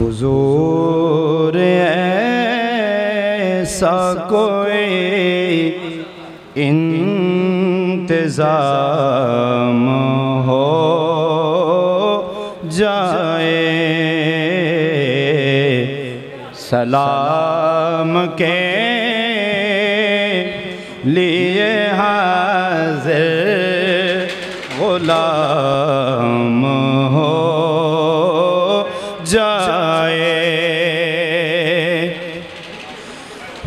حضور ایسا کوئی انتظام ہو جائے، سلام کے لیے حاضر غلام ہو جائے۔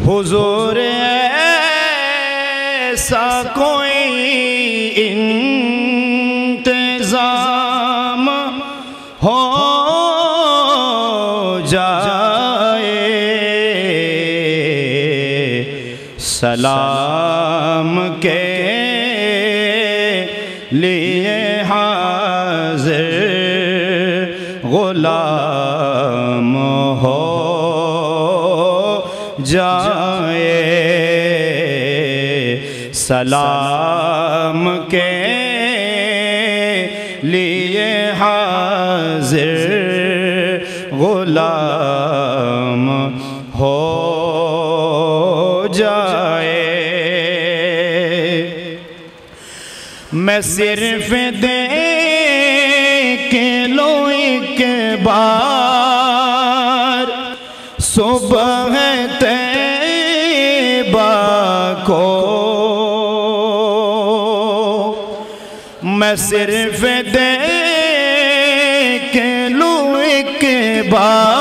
حضور ایسا کوئی انتظام ہو جائے، سلام کے لیے حاضر غلام ہو جائے، سلام کے لیے حاضر غلام ہو جائے۔ میں صرف دیکھ لوں ایک بار صبح طیبہ کو، میں صرف دیکھ لوں ایک بار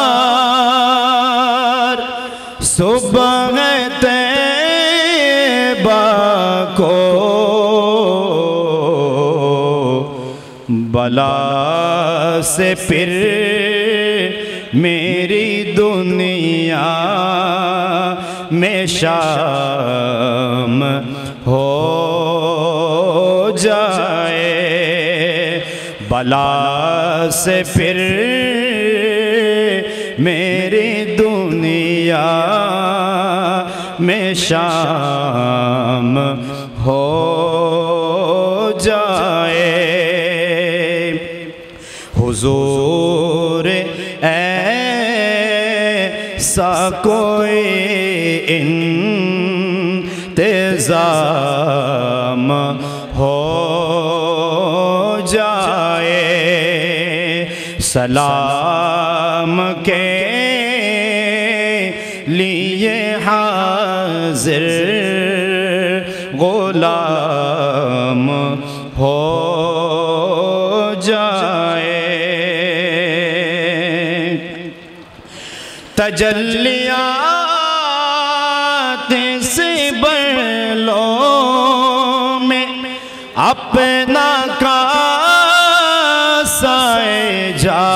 صبح طیبہ کو، بلا سے پھر میری دنیا میں شام ہو جائے، بلا سے پھر میری دنیا میں شام ہو جائے۔ حضور ایسا کوئی انتظام ہو جائے، سلام کے لیے حاضر غلام ہو جائے۔ تجلیات سے برلوں میں اپنا کاسائے جام،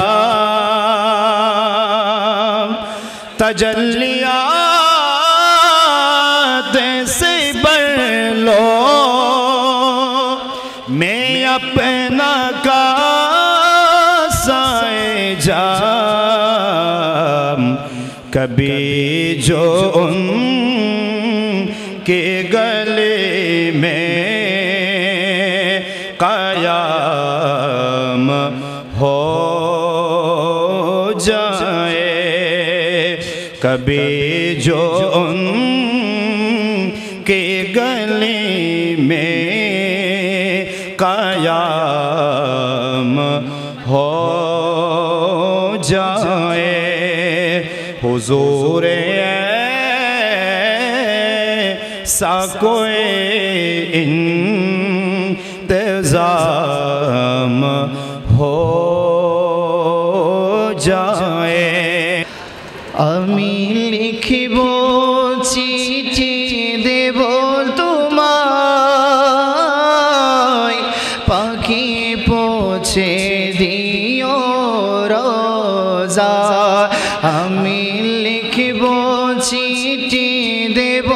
تجلیات سے برلوں میں اپنا کاسائے جام، کبھی جو ان کے گلے میں قیام ہو جائے، کبھی جو ان کے گلے میں قیام ہو جائے۔ حضور ایسا کوئی انتظام ہو جائے۔ আমি লিখিব চিঠি দেব তোমায়, পাখি পৌঁছে দিও রোজা। আমি লিখিব চিঠি দেব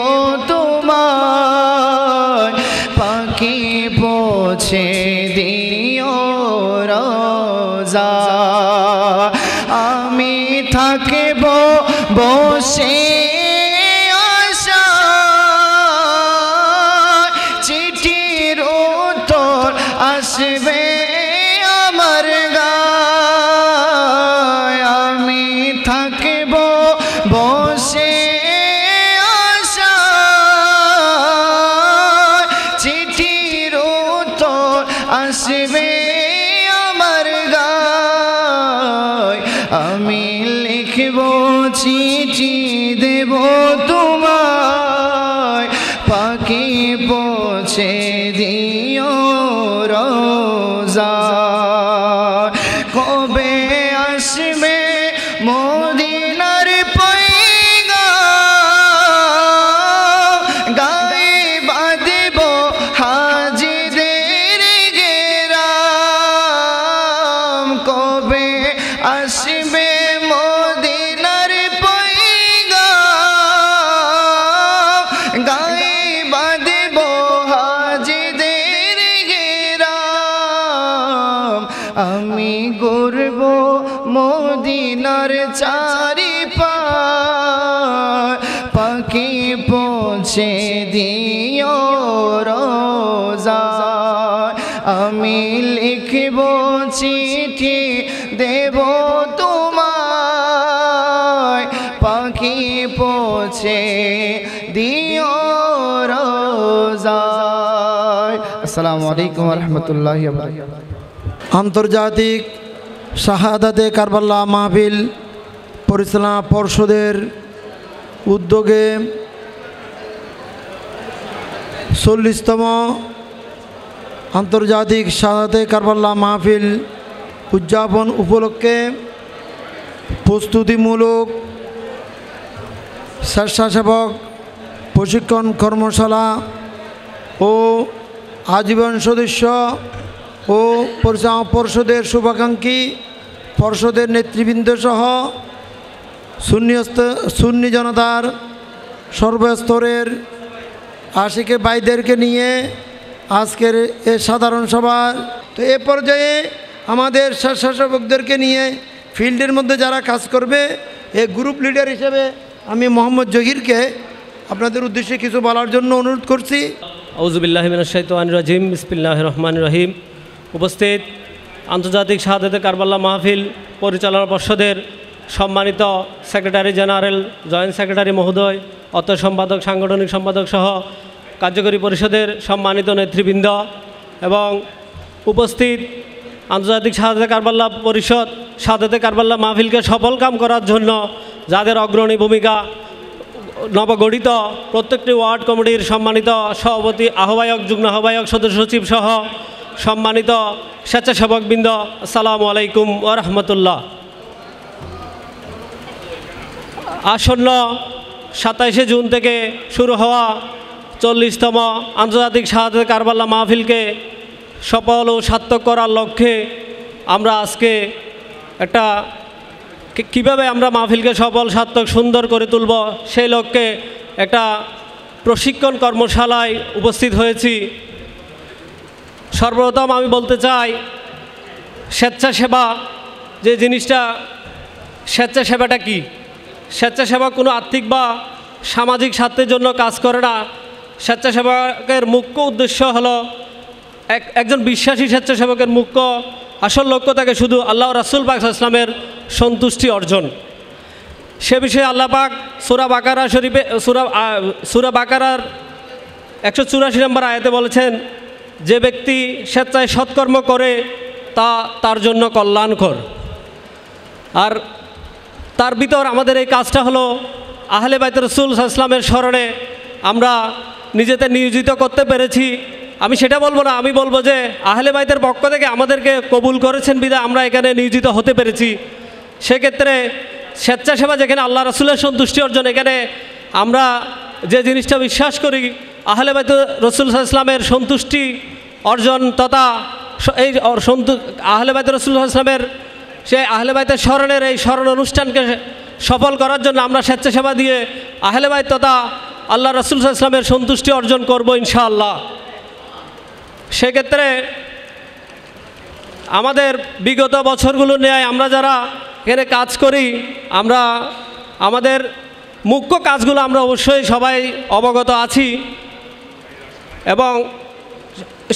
তোমায়, পাখি পৌঁছে দিও রোজা। আমি থাকিব বসে আশায়, চিঠির উত্তর আসবে আমার গায়। আমি থাকব বসে আশা চিঠির উত্তর আসবে আমার গায় আমি লিখব চিঠি দেব তোমায় পাখি পৌঁছে দিও রোজা কবে আসবে মদিনার পয়গাম গায়ে বাঁধব হাজিদের গেরাম কবে আসবে মদিনার পয়গাম গায়ে বাঁধব হাজিদের গেরাম আমি ঘুরব মদিনার চারিপাশ পাখি পৌঁছে দিও রোজা আমি লিখব চিঠি দেব তোমায় পাখি পৌঁছে দিও রোজা আসসালামু আলাইকুম ওয়া রাহমাতুল্লাহি ওয়া বারাকাতুহু আন্তর্জাতিক শাহাদাতে কারবালা মাহফিল পরিচালনা পর্ষদের উদ্যোগে 40তম আন্তর্জাতিক শাহাদাতে কারবালা মাহফিল উদযাপন উপলক্ষে প্রস্তুতিমূলক স্বেচ্ছাসেবক প্রশিক্ষণ কর্মশালা ও আজীবন সদস্য ও পরিচালনা পর্ষদের শুভাকাঙ্ক্ষী পর্ষদের নেতৃবৃন্দ সহ সুন্নি জনতার সর্বস্তরের আশিকে ভাইদেরকে নিয়ে আজকের এ সাধারণ সভা। তো এ পর্যায়ে আমাদের স্বেচ্ছাসেবকদেরকে নিয়ে ফিল্ডের মধ্যে যারা কাজ করবে এই গ্রুপ লিডার হিসেবে আমি মোহাম্মদ জহিরকে আপনাদের উদ্দেশ্যে কিছু বলার জন্য অনুরোধ করছি। আউযুবিল্লাহি মিনাশ শাইতানির রাজিম বিসমিল্লাহির রহমানির রহিম। উপস্থিত আন্তর্জাতিক শাহাদাতে কারবালা মাহফিল পরিচালনা পর্ষদের সম্মানিত সেক্রেটারি জেনারেল, জয়েন্ট সেক্রেটারি মহোদয়, অর্থ সম্পাদক, সাংগঠনিক সম্পাদক সহ কার্যকরী পরিষদের সম্মানিত নেতৃবৃন্দ এবং উপস্থিত আন্তর্জাতিক শাহাদাতে কারবালা পরিষদ শাহাদাতে কারবালা মাহফিলকে সফলকাম করার জন্য যাদের অগ্রণী ভূমিকা নবগঠিত প্রত্যেকটি ওয়ার্ড কমিটির সম্মানিত সভাপতি, আহ্বায়ক, যুগ্ম আহ্বায়ক, সদস্য সচিব সহ সম্মানিত স্বেচ্ছাসেবকবৃন্দ, আসসালামু আলাইকুম ওয়া রাহমাতুল্লাহ। আসন্ন 27শে জুন থেকে শুরু হওয়া 40তম আন্তর্জাতিক শাহাদাতে কারবালা মাহফিলকে সফল ও সার্থক করার লক্ষ্যে আমরা আজকে একটা কীভাবে আমরা মাহফিলকে সফল, সার্থক, সুন্দর করে তুলব সেই লক্ষ্যে একটা প্রশিক্ষণ কর্মশালায় উপস্থিত হয়েছি। সর্বপ্রথম আমি বলতে চাই স্বেচ্ছাসেবা যে জিনিসটা, স্বেচ্ছাসেবাটা কি? স্বেচ্ছাসেবা কোনো আর্থিক বা সামাজিক স্বার্থের জন্য কাজ করে না। স্বেচ্ছাসেবকের মুখ্য উদ্দেশ্য হলো একজন বিশ্বাসী স্বেচ্ছাসেবকের মুখ্য আসল লক্ষ্য থাকে শুধু আল্লাহ রাসূল পাক সাল্লাল্লাহু আলাইহি ওয়াসাল্লামের সন্তুষ্টি অর্জন। সে বিষয়ে আল্লাহ পাক সূরা বাকারা শরীফে সূরা বাকারার 184 নম্বর আয়াতে বলেছেন, যে ব্যক্তি স্বেচ্ছায় সৎকর্ম করে তা তার জন্য কল্যাণকর। আর তার ভিতর আমাদের এই কাজটা হলো আহলে বাইত রাসূল সাল্লাল্লাহু আলাইহি ওয়াসাল্লামের স্মরণে আমরা নিজেদের নিয়োজিত করতে পেরেছি। আমি সেটা বলবো না, আমি বলবো যে আহলে বাইতের পক্ষ থেকে আমাদেরকে কবুল করেছেন বিধায় আমরা এখানে নিয়োজিত হতে পেরেছি। সেক্ষেত্রে স্বেচ্ছাসেবা যেখানে আল্লাহ রাসূলের সন্তুষ্টি অর্জন, এখানে আমরা যে জিনিসটা বিশ্বাস করি আহলে বাইত রাসূল সাল্লাল্লাহু আলাইহি ওয়াসাল্লামের সন্তুষ্টি অর্জন তথা এই আহলে বাইত রাসূল সাল্লাল্লাহু আলাইহি ওয়াসাল্লামের সেই আহলে বাইতের স্মরণের এই স্মরণ অনুষ্ঠানকে সফল করার জন্য আমরা স্বেচ্ছাসেবা দিয়ে আহলে বাইত তথা আল্লাহ রাসূল সাল্লাল্লাহু আলাইহি ওয়াসাল্লামের সন্তুষ্টি অর্জন করব ইনশাআল্লাহ। সেক্ষেত্রে আমাদের বিগত বছরগুলো নিয়ে আমরা যারা এখানে কাজ করি, আমরা আমাদের মুখ্য কাজগুলো আমরা অবশ্যই সবাই অবগত আছি এবং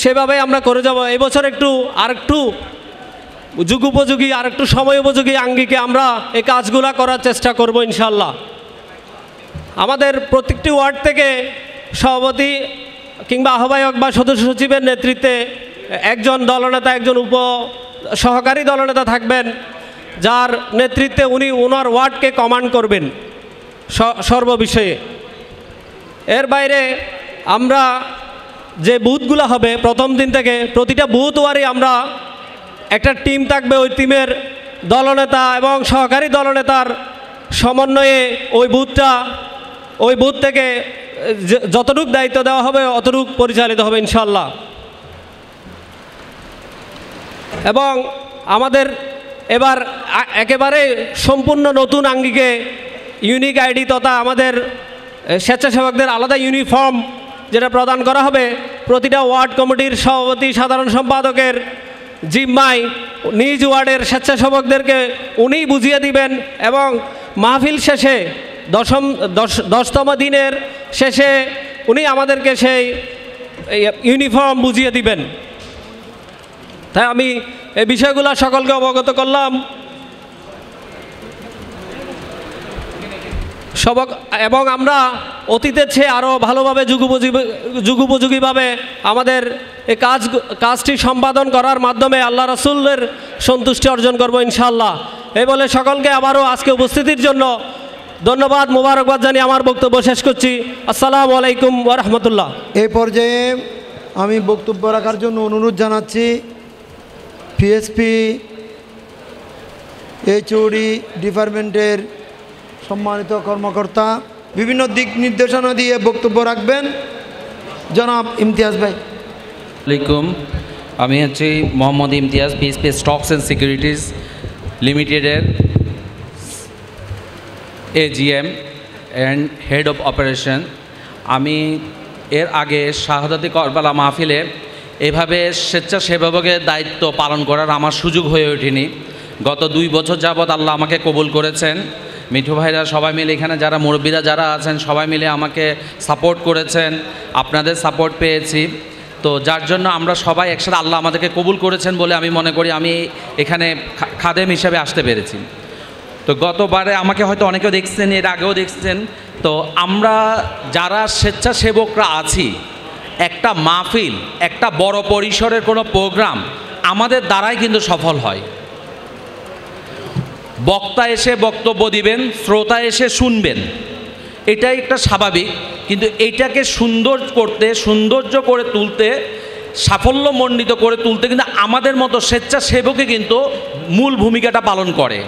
সেভাবেই আমরা করে যাব। এই বছর আরেকটু যুগোপযোগী আর একটু সময় উপযোগী আঙ্গিকে আমরা এই কাজগুলো করার চেষ্টা করব ইনশাল্লাহ। আমাদের প্রত্যেকটি ওয়ার্ড থেকে সভাপতি কিংবা আহ্বায়ক বা সদস্য সচিবের নেতৃত্বে একজন দলনেতা, একজন সহকারী দলনেতা থাকবেন, যার নেতৃত্বে উনি ওনার ওয়ার্ডকে কমান্ড করবেন সর্ববিষয়ে। এর বাইরে আমরা যে বুথগুলো হবে প্রথম দিন থেকে প্রতিটা বুথ ওয়ারি আমরা একটা টিম থাকবে, ওই টিমের দলনেতা এবং সহকারী দলনেতার সমন্বয়ে ওই বুথ থেকে যতটুক দায়িত্ব দেওয়া হবে অতটুক পরিচালিত হবে ইনশাল্লাহ। এবং আমাদের এবার একেবারে সম্পূর্ণ নতুন আঙ্গিকে ইউনিক আইডি তথা আমাদের স্বেচ্ছাসেবকদের আলাদা ইউনিফর্ম যেটা প্রদান করা হবে, প্রতিটা ওয়ার্ড কমিটির সভাপতি, সাধারণ সম্পাদকের জিম্মায় নিজ ওয়ার্ডের স্বেচ্ছাসেবকদেরকে উনি বুঝিয়ে দিবেন এবং মাহফিল শেষে 10তম দিনের শেষে উনি আমাদেরকে সেই ইউনিফর্ম বুঝিয়ে দিবেন। তাই আমি এই বিষয়গুলো সকলকে অবগত করলাম এবং আমরা অতীতের চেয়ে আরও ভালোভাবে যুগোপযোগীভাবে আমাদের এই কাজটি সম্পাদন করার মাধ্যমে আল্লাহ রাসূলের সন্তুষ্টি অর্জন করব ইনশাআল্লাহ। এই বলে সকলকে আবারও আজকে উপস্থিতির জন্য ধন্যবাদ, মোবারকবাদ জানিয়ে আমার বক্তব্য শেষ করছি। আসসালামু আলাইকুম ওয়া রাহমাতুল্লাহ। এই পর্যায়ে আমি বক্তব্য রাখার জন্য অনুরোধ জানাচ্ছি পিএসপি এইচওডি ডিপার্টমেন্টের সম্মানিত কর্মকর্তা, বিভিন্ন দিক নির্দেশনা দিয়ে বক্তব্য রাখবেন জনাব ইমতিয়াজ ভাই। আসসালামাইকুম, আমি হচ্ছি Mohammad Imtiaz, PSP stocks and securities লিমিটেডের AGM and head of operation. আমি এর আগে শাহাদাতি কারবালা মাহফিলে এভাবে স্বেচ্ছাসেবকের দায়িত্ব পালন করার আমার সুযোগ হয়ে ওঠেনি। গত 2 বছর যাবৎ আল্লাহ আমাকে কবুল করেছেন। মিঠু ভাইরা সবাই মিলে, এখানে যারা মুরব্বীরা যারা আছেন সবাই মিলে আমাকে সাপোর্ট করেছেন, আপনাদের সাপোর্ট পেয়েছি। তো যার জন্য আমরা সবাই একসাথে আল্লাহ আমাদেরকে কবুল করেছেন বলে আমি মনে করি আমি এখানে খাদেম হিসেবে আসতে পেরেছি। তো গতবারে আমাকে হয়তো অনেকেও দেখছেন, এর আগেও দেখছেন। তো আমরা যারা স্বেচ্ছাসেবকরা আছি, একটা মাহফিল, একটা বড় পরিসরের কোনো প্রোগ্রাম আমাদের দ্বারাই কিন্তু সফল হয়। বক্তা এসে বক্তব্য দিবেন, শ্রোতা এসে শুনবেন, এটাই একটা স্বাভাবিক। কিন্তু এইটাকে সৌন্দর্য করে তুলতে, সাফল্যমণ্ডিত করে তুলতে কিন্তু আমাদের মতো স্বেচ্ছাসেবকে কিন্তু মূল ভূমিকাটা পালন করে।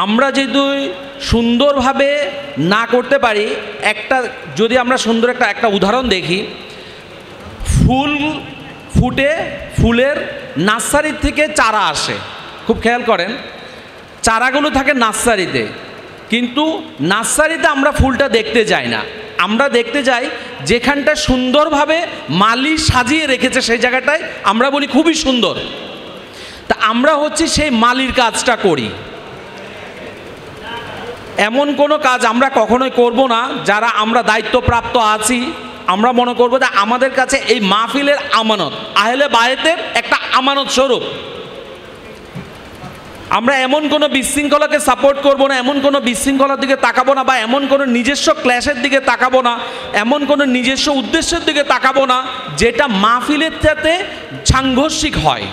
আমরা যদি সুন্দরভাবে না করতে পারি, যদি আমরা সুন্দর একটা উদাহরণ দেখি, ফুল ফুটে, ফুলের নার্সারির থেকে চারা আসে, খুব খেয়াল করেন, চারাগুলো থাকে নার্সারিতে, কিন্তু নার্সারিতে আমরা ফুলটা দেখতে যাই না, আমরা দেখতে যাই যেখানটা সুন্দরভাবে মালি সাজিয়ে রেখেছে সেই জায়গাটায় আমরা বলি খুবই সুন্দর। তা আমরা হচ্ছে সেই মালির কাজটা করি। এমন কোনো কাজ আমরা কখনোই করব না যারা আমরা দায়িত্বপ্রাপ্ত আছি আমরা মনে করব যে আমাদের কাছে এই মাহফিলের আমানত, আহলে বায়েতের একটা আমানত স্বরূপ। আমরা এমন কোনো বিশৃঙ্খলাকে সাপোর্ট করব না, এমন কোনো বিশৃঙ্খলার দিকে তাকাবো না, বা এমন কোনো নিজস্ব ক্ল্যাশের দিকে তাকাবো না, এমন কোনো নিজস্ব উদ্দেশ্যের দিকে তাকাবো না যেটা মাহফিলের সাথে সাংঘর্ষিক হয়।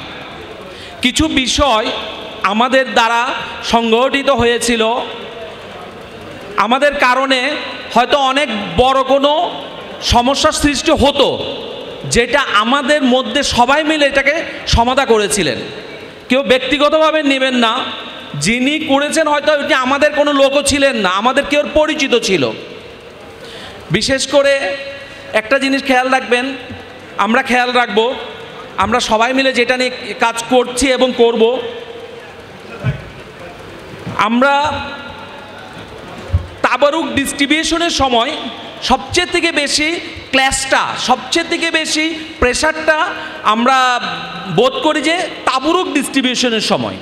কিছু বিষয় আমাদের দ্বারা সংগঠিত হয়েছিল, আমাদের কারণে হয়তো অনেক বড় কোনো সমস্যার সৃষ্টি হতো, যেটা আমাদের মধ্যে সবাই মিলে এটাকে সমাধা করেছিলেন। কেউ ব্যক্তিগতভাবে নেবেন না, যিনি করেছেন হয়তো এটি আমাদের কোনো লোকও ছিলেন না, আমাদের কেউ পরিচিত ছিল। বিশেষ করে একটা জিনিস খেয়াল রাখবেন, আমরা খেয়াল রাখবো, আমরা সবাই মিলে যেটা নিয়ে কাজ করছি এবং করব, আমরা তাবারুক ডিস্ট্রিবিউশনের সময় সবচেয়ে থেকে বেশি ক্ল্যাশটা, সবচেয়ে থেকে বেশি প্রেশারটা আমরা বোধ করি যে তাবারুক ডিস্ট্রিবিউশনের সময়।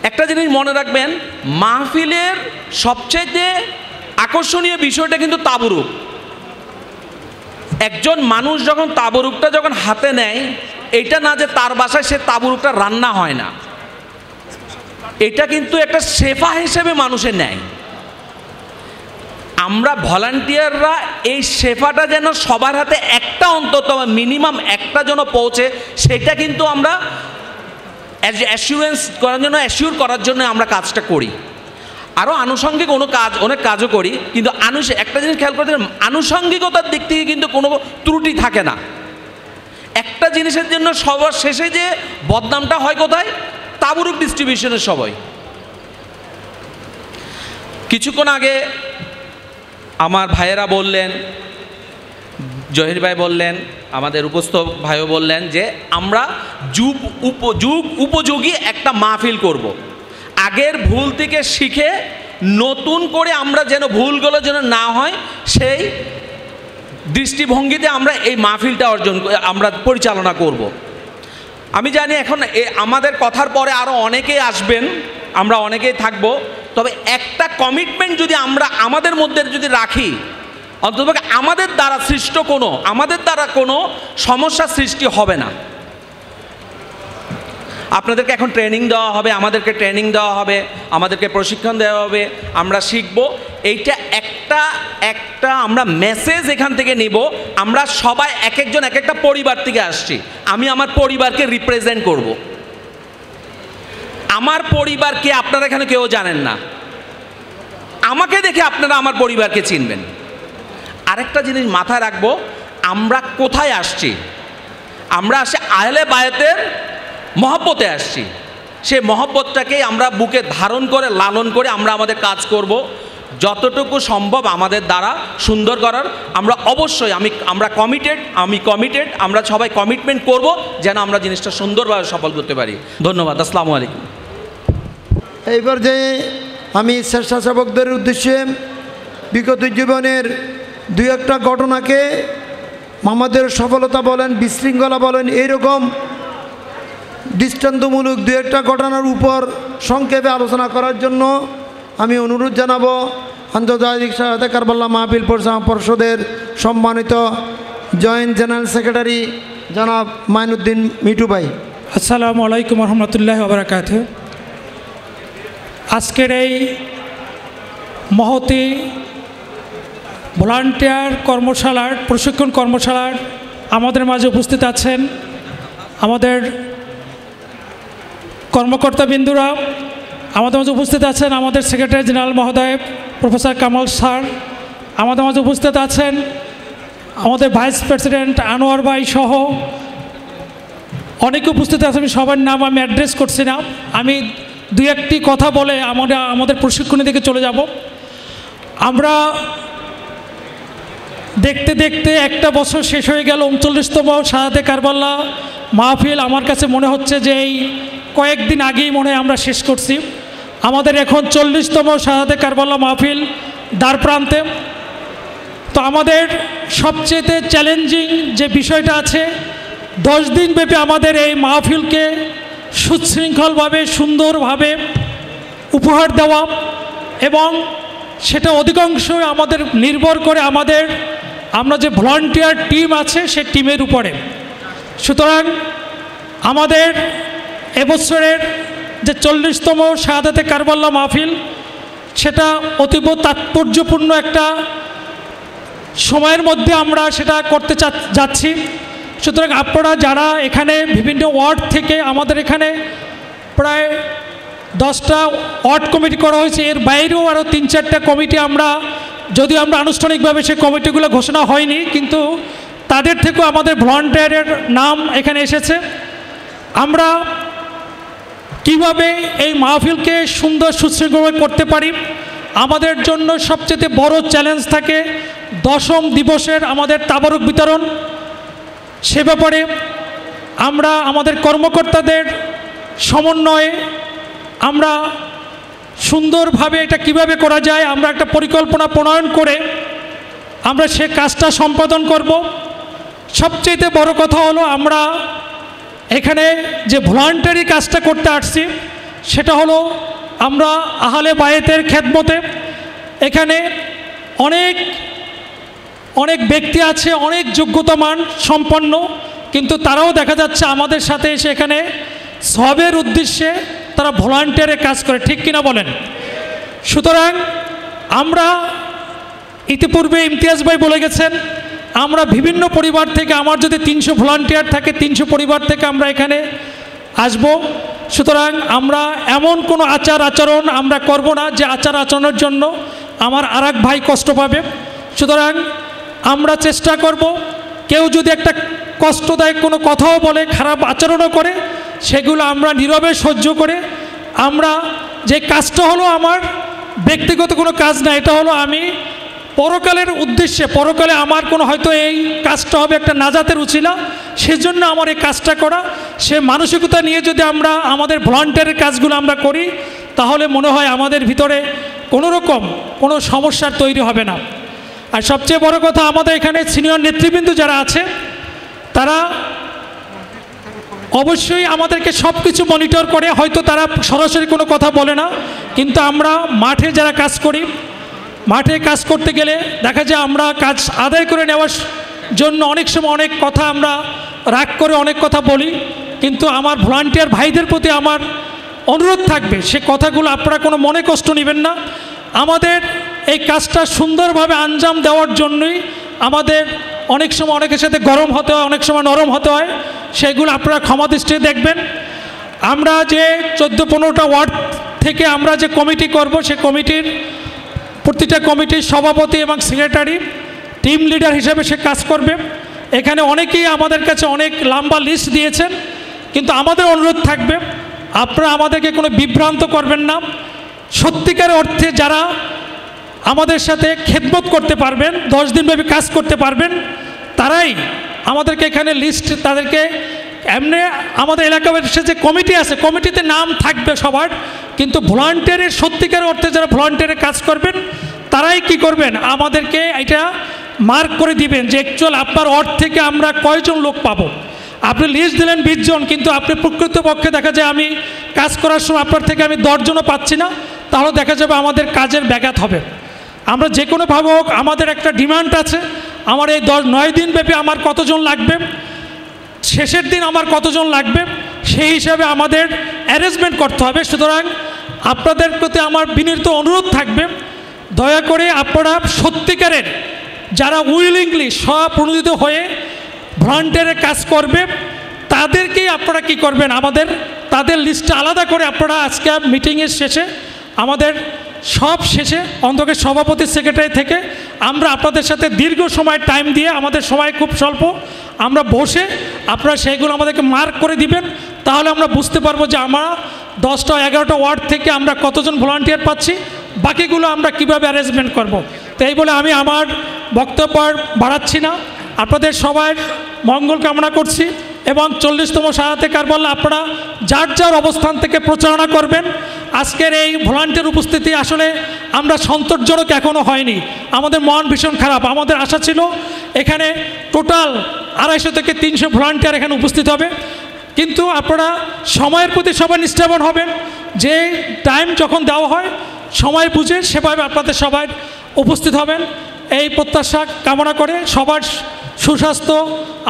একটা জিনিস মনে রাখবেন, মাহফিলের সবচেয়ে আকর্ষণীয় বিষয়টা কিন্তু তাবারুক। একজন মানুষ যখন তাবারুকটা যখন হাতে নেয়, এটা না যে তার বাসায় সে তাবুরুকটা রান্না হয় না, এটা কিন্তু একটা শেফা হিসেবে মানুষের নেয়। আমরা ভলান্টিয়াররা এই শেফাটা যেন সবার হাতে একটা অন্তত মিনিমাম একটা যেন পৌঁছে, সেটা কিন্তু আমরা অ্যাসিউরেন্স করার জন্য করার জন্য আমরা কাজটা করি। আরও আনুষঙ্গিক অনেক কাজও করি, কিন্তু একটা জিনিস খেয়াল করতে, আনুষঙ্গিকতার দিক থেকে কিন্তু কোনো ত্রুটি থাকে না। একটা জিনিসের জন্য সবার শেষে যে বদনামটা হয় কোথায়, তাবুরুক ডিস্ট্রিবিউশনের সময়। কিছুক্ষণ আগে আমার ভাইয়েরা বললেন, জহির ভাই বললেন, আমাদের উপস্থিত ভাইও বললেন যে আমরা যুগ উপযোগী একটা মাহফিল করব। আগের ভুল থেকে শিখে নতুন করে আমরা যেন ভুলগুলো যেন না হয়, সেই দৃষ্টিভঙ্গিতে আমরা এই মাহফিলটা আমরা পরিচালনা করব। আমি জানি এখন আমাদের কথার পরে আরও অনেকেই আসবেন, আমরা অনেকেই থাকব, তবে একটা কমিটমেন্ট যদি আমরা আমাদের মধ্যে যদি রাখি, অন্তত আমাদের দ্বারা কোনো সমস্যা সৃষ্টি হবে না। আপনাদেরকে এখন ট্রেনিং দেওয়া হবে, আমাদেরকে ট্রেনিং দেওয়া হবে, আমাদেরকে প্রশিক্ষণ দেওয়া হবে, আমরা শিখব। এইটা একটা আমরা মেসেজ এখান থেকে নিব। আমরা সবাই এক একটা পরিবার থেকে আসছি। আমি আমার পরিবারকে রিপ্রেজেন্ট করব। আমার পরিবারকে আপনারা এখানে কেউ জানেন না, আমাকে দেখে আপনারা আমার পরিবারকে চিনবেন। আরেকটা জিনিস মাথায় রাখবো, আমরা কোথায় আসছি, আমরা আসছি আহলে বায়াতের মহব্বতে আসছি। সেই মহব্বতটাকেই আমরা বুকে ধারণ করে লালন করে আমরা আমাদের কাজ করব, যতটুকু সম্ভব আমাদের দ্বারা সুন্দর করার। আমরা অবশ্যই আমরা কমিটেড, আমরা সবাই কমিটমেন্ট করব যেন আমরা জিনিসটা সুন্দরভাবে সফল করতে পারি। ধন্যবাদ। আসসালামু আলাইকুম। এইবার যে আমি স্বেচ্ছাসেবকদের উদ্দেশ্যে বিগত জীবনের দুই একটা ঘটনাকে, আমাদের সফলতা বলেন, বিশৃঙ্খলা বলেন, এইরকম দৃষ্টান্তমূলক দুই একটা ঘটনার উপর সংক্ষেপে আলোচনা করার জন্য আমি অনুরোধ জানাবো আন্তর্জাতিক সহায়তা কারবাল্লাহ মাহফিল পরিচালনা পর্ষদের সম্মানিত জয়েন্ট জেনারেল সেক্রেটারি জনাব মাইনুদ্দিন মিটু ভাই। আসসালামু আলাইকুম রহমতুল্লাহি ওয়া বারাকাতুহু। আজকের এই মহতী ভলান্টিয়ার কর্মশালার প্রশিক্ষণ কর্মশালার আমাদের মাঝে উপস্থিত আছেন আমাদের কর্মকর্তাবৃন্দরা, আমাদের মাঝে উপস্থিত আছেন আমাদের সেক্রেটারি জেনারেল মহোদয় প্রফেসর কামাল স্যার, আমাদের মাঝে উপস্থিত আছেন আমাদের ভাইস প্রেসিডেন্ট আনোয়ার ভাই সহ অনেকে উপস্থিত আছেন। আমি সবার নাম আমি অ্যাড্রেস করছি না, আমি দুই একটি কথা বলে আমাদের প্রশিক্ষণের দিকে চলে যাব। আমরা দেখতে দেখতে একটা বছর শেষ হয়ে গেল, 39তম শাহাদাতে কারবাল্লাহ মাহফিল। আমার কাছে মনে হচ্ছে যে এই কয়েকদিন আগেই মনে হয় আমরা শেষ করছি। আমাদের এখন 40তম শাহাদাতে কারবাল্লাহ মাহফিল দ্বার প্রান্তে। তো আমাদের সবচেয়ে চ্যালেঞ্জিং যে বিষয়টা আছে, 10 দিন ব্যাপী আমাদের এই মাহফিলকে সুশৃঙ্খলভাবে সুন্দরভাবে উপহার দেওয়া, এবং সেটা অধিকাংশ আমাদের নির্ভর করে আমরা যে ভলান্টিয়ার টিম আছে সে টিমের উপরে। সুতরাং আমাদের এবছরের যে 40তম শাহাদাতে কারবাল্লাহ মাহফিল, সেটা অতীব তাৎপর্যপূর্ণ একটা সময়ের মধ্যে আমরা সেটা করতে যাচ্ছি। সুতরাং আপনারা যারা এখানে বিভিন্ন ওয়ার্ড থেকে, আমাদের এখানে প্রায় 10টা ওয়ার্ড কমিটি করা হয়েছে, এর বাইরেও আরও 3-4টা কমিটি যদিও আমরা আনুষ্ঠানিকভাবে সেই কমিটিগুলো ঘোষণা হয়নি, কিন্তু তাদের থেকেও আমাদের ভলান্টিয়ারের নাম এখানে এসেছে। আমরা কিভাবে এই মাহফিলকে সুন্দর সুশৃঙ্খলভাবে করতে পারি, আমাদের জন্য সবচেয়ে বড় চ্যালেঞ্জ থাকে 10ম দিবসের আমাদের তাবারুক বিতরণ। সে ব্যাপারে আমরা আমাদের কর্মকর্তাদের সমন্বয়ে আমরা সুন্দরভাবে এটা কিভাবে করা যায়, আমরা একটা পরিকল্পনা প্রণয়ন করে আমরা সে কাজটা সম্পাদন করব। সবচেয়ে বড় কথা হলো, আমরা এখানে যে ভলান্টারি কাজটা করতে আসছি সেটা হলো আমরা আহলে বায়েতের খেদমতে। এখানে অনেক ব্যক্তি আছে, অনেক যোগ্যতামান সম্পন্ন, কিন্তু তারাও দেখা যাচ্ছে আমাদের সাথে এসে এখানে সবের উদ্দেশ্যে তারা ভলান্টিয়ারে কাজ করে, ঠিক কিনা বলেন? সুতরাং আমরা ইতিপূর্বে ইমতিয়াজ ভাই বলে গেছেন, আমরা বিভিন্ন পরিবার থেকে, আমার যদি 300 ভলান্টিয়ার থাকে 300 পরিবার থেকে আমরা এখানে আসব। সুতরাং আমরা এমন কোনো আচার আচরণ আমরা করব না যে আচার আচরণের জন্য আমার আরেক ভাই কষ্ট পাবে। সুতরাং আমরা চেষ্টা করব, কেউ যদি একটা কষ্টদায়ক কোনো কথাও বলে, খারাপ আচরণও করে, সেগুলো আমরা নীরবে সহ্য করে, আমরা যে কাজটা হলো আমার ব্যক্তিগত কোনো কাজ না, এটা হলো আমি পরকালের উদ্দেশ্যে, পরকালে আমার কোনো হয়তো এই কাজটা হবে একটা নাজাতের উছিলা, সেজন্য আমার এই কাজটা করা, সে মানসিকতা নিয়ে যদি আমরা আমাদের ভলান্টিয়ারের কাজগুলো আমরা করি, তাহলে মনে হয় আমাদের ভিতরে কোনো রকম কোনো সমস্যার তৈরি হবে না। আর সবচেয়ে বড় কথা, আমাদের এখানে সিনিয়র নেতৃবৃন্দ যারা আছে তারা অবশ্যই আমাদেরকে সব কিছু মনিটর করে, হয়তো তারা সরাসরি কোনো কথা বলে না, কিন্তু আমরা মাঠে যারা কাজ করি, মাঠে কাজ করতে গেলে দেখা যায় আমরা কাজ আদায় করে নেওয়ার জন্য অনেক সময় অনেক কথা আমরা রাগ করে অনেক কথা বলি, কিন্তু আমার ভলান্টিয়ার ভাইদের প্রতি আমার অনুরোধ থাকবে, সে কথাগুলো আপনারা কোনো মনে কষ্ট নেবেন না। আমাদের এই কাজটা সুন্দরভাবে আঞ্জাম দেওয়ার জন্যই আমাদের অনেক সময় অনেকের সাথে গরম হতে হয়, অনেক সময় নরম হতে হয়, সেগুলো আপনারা ক্ষমা দৃষ্টিতে দেখবেন। আমরা যে 14-15টা ওয়ার্ড থেকে আমরা যে কমিটি করব, সে কমিটির প্রতিটা কমিটির সভাপতি এবং সেক্রেটারি টিম লিডার হিসেবে সে কাজ করবে। এখানে অনেকেই আমাদের কাছে অনেক লম্বা লিস্ট দিয়েছেন, কিন্তু আমাদের অনুরোধ থাকবে আপনারা আমাদেরকে কোনো বিভ্রান্ত করবেন না। সত্যিকার অর্থে যারা আমাদের সাথে খেদমত করতে পারবেন, 10 দিনব্যাপী কাজ করতে পারবেন, তারাই আমাদেরকে এখানে লিস্ট, তাদেরকে এমনি আমাদের এলাকার যে কমিটি আছে, কমিটিতে নাম থাকবে সবার, কিন্তু ভলান্টিয়ারের সত্যিকার অর্থে যারা ভলান্টিয়ারের কাজ করবেন তারাই কি করবেন, আমাদেরকে এটা মার্ক করে দিবেন যে অ্যাকচুয়াল আপনার ওয়ার্ড থেকে আমরা কয়জন লোক পাবো। আপনি লিস্ট দিলেন 20 জন, কিন্তু আপনি প্রকৃতপক্ষে দেখা যায় আমি কাজ করার সময় আপনার থেকে আমি 10 জনও পাচ্ছি না, তাহলে দেখা যাবে আমাদের কাজের ব্যাঘাত হবে। আমরা যে কোনোভাবে হোক, আমাদের একটা ডিমান্ড আছে, আমার এই 9 দিন ব্যাপী আমার কতজন লাগবে, শেষের দিন আমার কতজন লাগবে, সেই হিসাবে আমাদের অ্যারেঞ্জমেন্ট করতে হবে। সুতরাং আপনাদের প্রতি আমার বিনীত অনুরোধ থাকবে, দয়া করে আপনারা সত্যিকারের যারা উইলিংলি স্বপ্রণোদিত হয়ে ভলান্টিয়ারের কাজ করবে, তাদেরকেই আপনারা কি করবেন, আমাদের তাদের লিস্টটা আলাদা করে আপনারা আজকে মিটিংয়ের শেষে, আমাদের সব শেষে অন্তত সভাপতি সেক্রেটারি থেকে আমরা আপনাদের সাথে দীর্ঘ সময় টাইম দিয়ে, আমাদের সময় খুব স্বল্প, আমরা বসে আপনারা সেইগুলো আমাদেরকে মার্ক করে দিবেন, তাহলে আমরা বুঝতে পারবো যে আমরা 10টা-11টা ওয়ার্ড থেকে আমরা কতজন ভলান্টিয়ার পাচ্ছি, বাকিগুলো আমরা কিভাবে অ্যারেঞ্জমেন্ট করব। তো এই বলে আমি আমার বক্তব্য বাড়াচ্ছি না, আপনাদের সবার মঙ্গল কামনা করছি এবং 40তম শাহাদাতে কারবালা আপনারা যার যার অবস্থান থেকে প্রচারণা করবেন। আজকের এই ভলান্টিয়ার উপস্থিতি আসলে আমরা সন্তোষজনক এখনও হয়নি, আমাদের মন ভীষণ খারাপ। আমাদের আশা ছিল এখানে টোটাল 250 থেকে 300 ভলান্টিয়ার এখানে উপস্থিত হবে, কিন্তু আপনারা সময়ের প্রতি সবাই নিষ্ঠাবান হবেন, যে টাইম যখন দেওয়া হয় সময় বুঝে সেভাবে আপনাদের সবাই উপস্থিত হবেন, এই প্রত্যাশা কামনা করে সবার সুস্বাস্থ্য,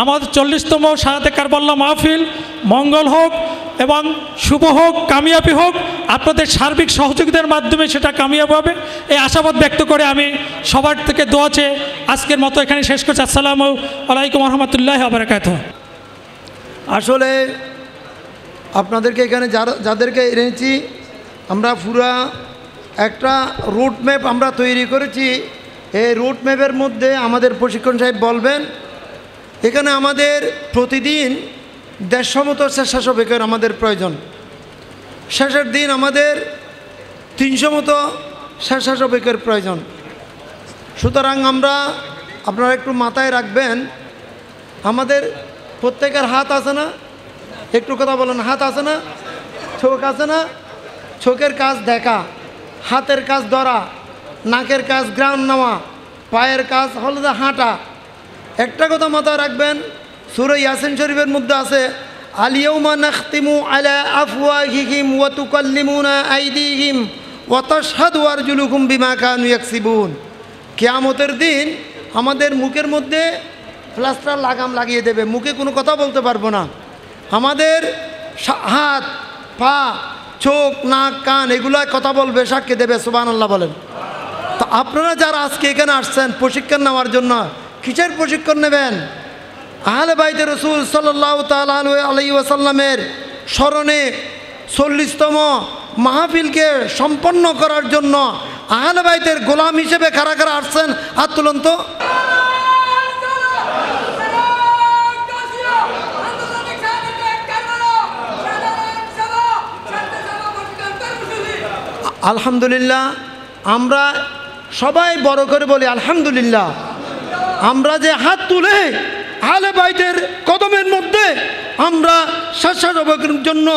আমাদের 40তম শাহাদাতে কারবালা মাহফিল মঙ্গল হোক এবং শুভ হোক, কামিয়াবি হোক, আপনাদের সার্বিক সহযোগিতার মাধ্যমে সেটা কামিয়াবি হবে, এই আশাবাদ ব্যক্ত করে আমি সবার থেকে দোয়া চেয়ে আজকের মতো এখানে শেষ করছি। আসসালামু আলাইকুম রহমতুল্লাহ বারাকাতুহু। আসলে আপনাদেরকে এখানে যাদেরকে এনেছি, আমরা পুরা একটা রুট ম্যাপ আমরা তৈরি করেছি। এই রুট ম্যাপের মধ্যে আমাদের প্রশিক্ষণ সাহেব বলবেন, এখানে আমাদের প্রতিদিন 150 মতো স্বেচ্ছাসেবকের আমাদের প্রয়োজন, শেষের দিন আমাদের 300 মতো স্বেচ্ছাসেবকের প্রয়োজন। সুতরাং আপনারা একটু মাথায় রাখবেন, আমাদের প্রত্যেকের হাত আছে না, একটু কথা বলেন, হাত আছে না, চোখ আছে না, চোখের কাজ দেখা, হাতের কাজ ধরা, নাকের কাজ গ্রাম নেওয়া, পায়ের কাজ হলো হাঁটা। একটা কথা মাথায় রাখবেন, সূরা ইয়াসিন শরীফের মধ্যে আছে, আল-ইয়াউমা নাখতিমু আলা আফওয়াহিহিম ওয়া তুকাল্লিমুনা আইদিহিম ওয়া তাশহাদু আরজুলুহুম বিমা কানু ইয়াকসিবুন। কিয়ামতের দিন আমাদের মুখের মধ্যে প্লাস্টার লাগাম লাগিয়ে দেবে, মুখে কোনো কথা বলতে পারবো না। আমাদের হাত পা চোখ নাক কান এগুলোয় কথা বলবে, সাক্ষী দেবে। সুবহানাল্লাহ বলেন। তো আপনারা যারা আজকে এখানে আসছেন প্রশিক্ষণ নেওয়ার জন্য, কিসের প্রশিক্ষণ নেবেন? আহলে বাইতে রসুল সাল্লাল্লাহু তাআলা আলাইহি ওয়াসাল্লামের স্মরণে 40তম মাহফিলকে সম্পন্ন করার জন্য আহলে বাইতের গোলাম হিসেবে কারা কারা আসছেন হাত তুলুন তো। আলহামদুলিল্লাহ, আমরা সবাই বড় করে বলি আলহামদুলিল্লাহ। আমরা যে হাত তুলে আহলে বাইতের কদমের মধ্যে আমরা স্বেচ্ছাসেবকের জন্য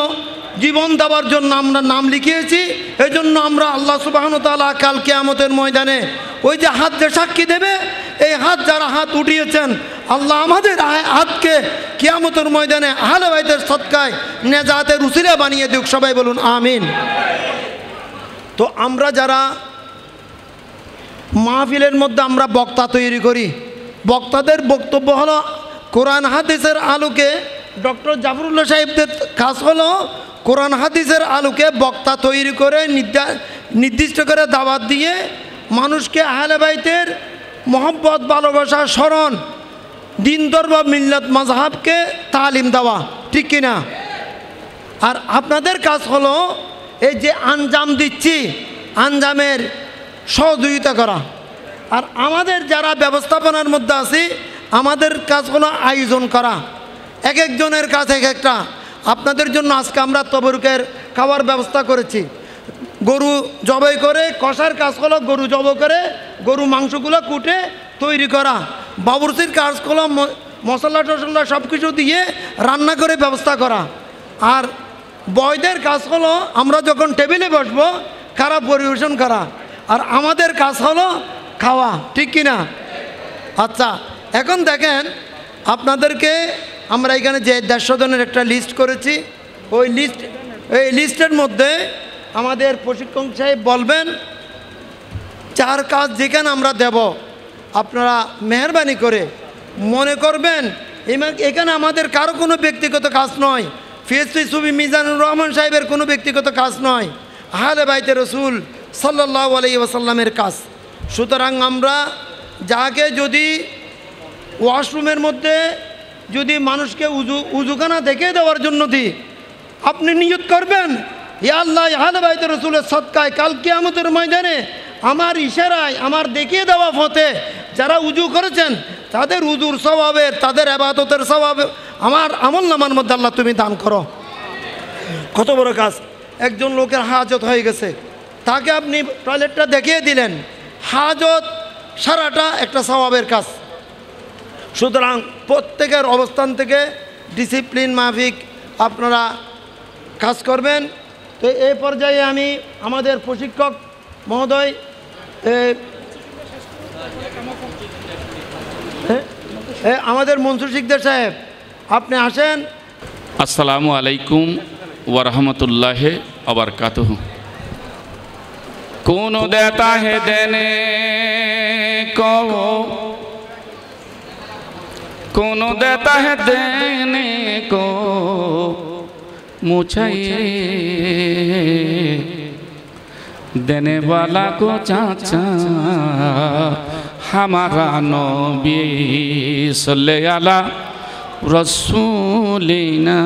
জীবন দেওয়ার জন্য আমরা নাম লিখিয়েছি, এই জন্য আমরা আল্লাহ সুবহানাহু ওয়া তাআলা কাল কিয়ামতের ময়দানে ওই যে হাত যে সাক্ষী দেবে, এই হাত যারা হাত উঠিয়েছেন আল্লাহ আমাদের হাতকে কিয়ামতের ময়দানে আহলে বাইতের সদকায় নেজাতের উসিলা বানিয়ে দিক। সবাই বলুন আমিন। তো আমরা যারা মাহফিলের মধ্যে আমরা বক্তা তৈরি করি, বক্তাদের বক্তব্য হলো কোরআন হাদিসের আলোকে। ডক্টর জাফরুল্লাহ সাহেবদের কাজ হলো কোরআন হাদিসের আলোকে বক্তা তৈরি করে নির্দিষ্ট করে দাওয়াত দিয়ে মানুষকে আহলে বাইতের মহব্বত, ভালোবাসা, স্মরণ, দিন ধর্ম, মিল্লাত, মাযহাবকে তালিম দেওয়া, ঠিক কিনা? আর আপনাদের কাজ হলো এই যে আঞ্জাম দিচ্ছি, আঞ্জামের সহযোগিতা করা। আর আমাদের যারা ব্যবস্থাপনার মধ্যে আছি, আমাদের কাজ হলো আয়োজন করা। এক একজনের কাজ এক একটা। আপনাদের জন্য আজকে আমরা তবরুকের খাওয়ার ব্যবস্থা করেছি। গরু জবাই করে কষার কাজ হলো গরু জবাই করে গরু মাংসগুলো কুটে তৈরি করা। বাবুর্চির কাজ হলো মশলা টশলা সব কিছু দিয়ে রান্না করে ব্যবস্থা করা। আর বয়দের কাজ হলো আমরা যখন টেবিলে বসবো খারাপ পরিবেশন করা। আর আমাদের কাজ হলো খাওয়া, ঠিক কিনা? আচ্ছা, এখন দেখেন আপনাদেরকে আমরা এখানে যে 150 জনের একটা লিস্ট করেছি, এই লিস্টের মধ্যে আমাদের প্রশিক্ষক সাহেব বলবেন 4 কাজ যেখানে আমরা দেব, আপনারা মেহরবানি করে মনে করবেন এখানে আমাদের কারো কোনো ব্যক্তিগত কাজ নয়, পিএসপি সুফি মিজানুর রহমান সাহেবের কোনো ব্যক্তিগত কাজ নয়, আহলে বাইতে রসুল সাল্লাল্লাহু আলাইহি ওয়াসাল্লামের কাজ। সুতরাং আমরা যাকে যদি ওয়াশরুমের মধ্যে যদি মানুষকে উজুখানা দেখে দেওয়ার জন্য দিই, আপনি নিয়ত করবেন ইয়া আল্লাহ আহলে বাইতে রসুলের সদকায় কাল কিয়ামতের ময়দানে আমার ইশারায় আমার দেখিয়ে দেওয়া পথে যারা উজু করেছেন তাদের উজুর স্বভাবের, তাদের ইবাদতের স্বভাবে আমার আমলনামার মধ্যে আল্লাহ তুমি দান করো। কত বড় কাজ! একজন লোকের হাজত হয়ে গেছে, তাকে আপনি টয়লেটটা দেখিয়ে দিলেন, হাজত সারাটা একটা স্বভাবের কাজ। সুতরাং প্রত্যেকের অবস্থান থেকে ডিসিপ্লিন মাফিক আপনারা কাজ করবেন। তো এই পর্যায়ে আমি আমাদের প্রশিক্ষক মহোদয় আমাদের মনসুর শিকদার সাহেব, আপনি আসেন। আসসালামু আলাইকুম ওয়া রাহমাতুল্লাহি ওয়া বারাকাতুহু। कौन देता है देने को, कौन देता है देने को, मुझे देने वाला को चाचा हमारा नबी सल्लल्लाहु अलैहि रसूलिना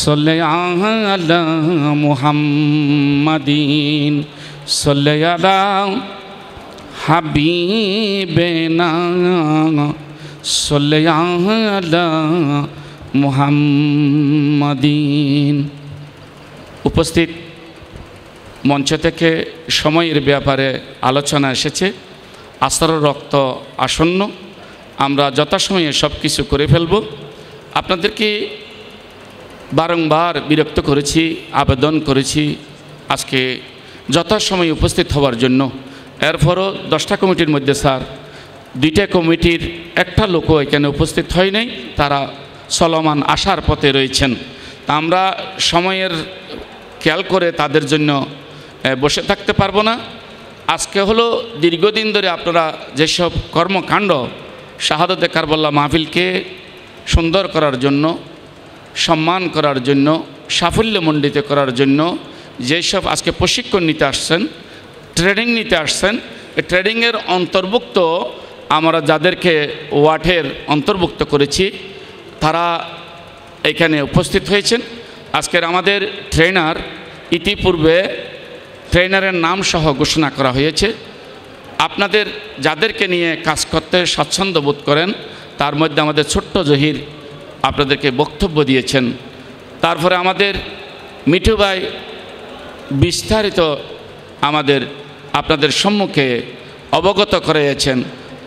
सल्लल्लाहु अलैहि मुहम्मदीन सल्लल्लाहु हबीबना सल्लल्लाहु अलैहि मुहम्मदीन। উপস্থিত মঞ্চ থেকে সময়ের ব্যাপারে আলোচনা এসেছে। আসরের রক্ত আসন্ন, আমরা যথাসময়ে সব কিছু করে ফেলব। আপনাদেরকে বারংবার বিরক্ত করেছি, আবেদন করেছি আজকে যথাসময়ে উপস্থিত হওয়ার জন্য। এরপরও 10টা কমিটির মধ্যে স্যার 2টা কমিটির একটা লোকও এখানে উপস্থিত হয় নাই, তারা চলমান আসার পথে রয়েছেন। তা আমরা সময়ের খেয়াল করে তাদের জন্য বসে থাকতে পারবো না। আজকে হলো দীর্ঘদিন ধরে আপনারা যেসব কর্মকাণ্ড শাহাদাতে কারবাল্লা মাহফিলকে সুন্দর করার জন্য, সম্মান করার জন্য, সাফল্যমণ্ডিত করার জন্য যেসব আজকে প্রশিক্ষণ নিতে আসছেন, ট্রেনিং নিতে আসছেন, এই ট্রেনিংয়ের অন্তর্ভুক্ত আমরা যাদেরকে ওয়ার্ডের অন্তর্ভুক্ত করেছি তারা এখানে উপস্থিত হয়েছেন। আজকের আমাদের ট্রেনার, ইতিপূর্বে ট্রেনারের নাম সহ ঘোষণা করা হয়েছে। আপনাদের যাদেরকে নিয়ে কাজ করতে স্বাচ্ছন্দ্য বোধ করেন তার মধ্যে আমাদের ছোট্ট জহির আপনাদেরকে বক্তব্য দিয়েছেন। তারপরে আমাদের মিঠু ভাই বিস্তারিত আপনাদের সম্মুখে অবগত করিয়েছেন।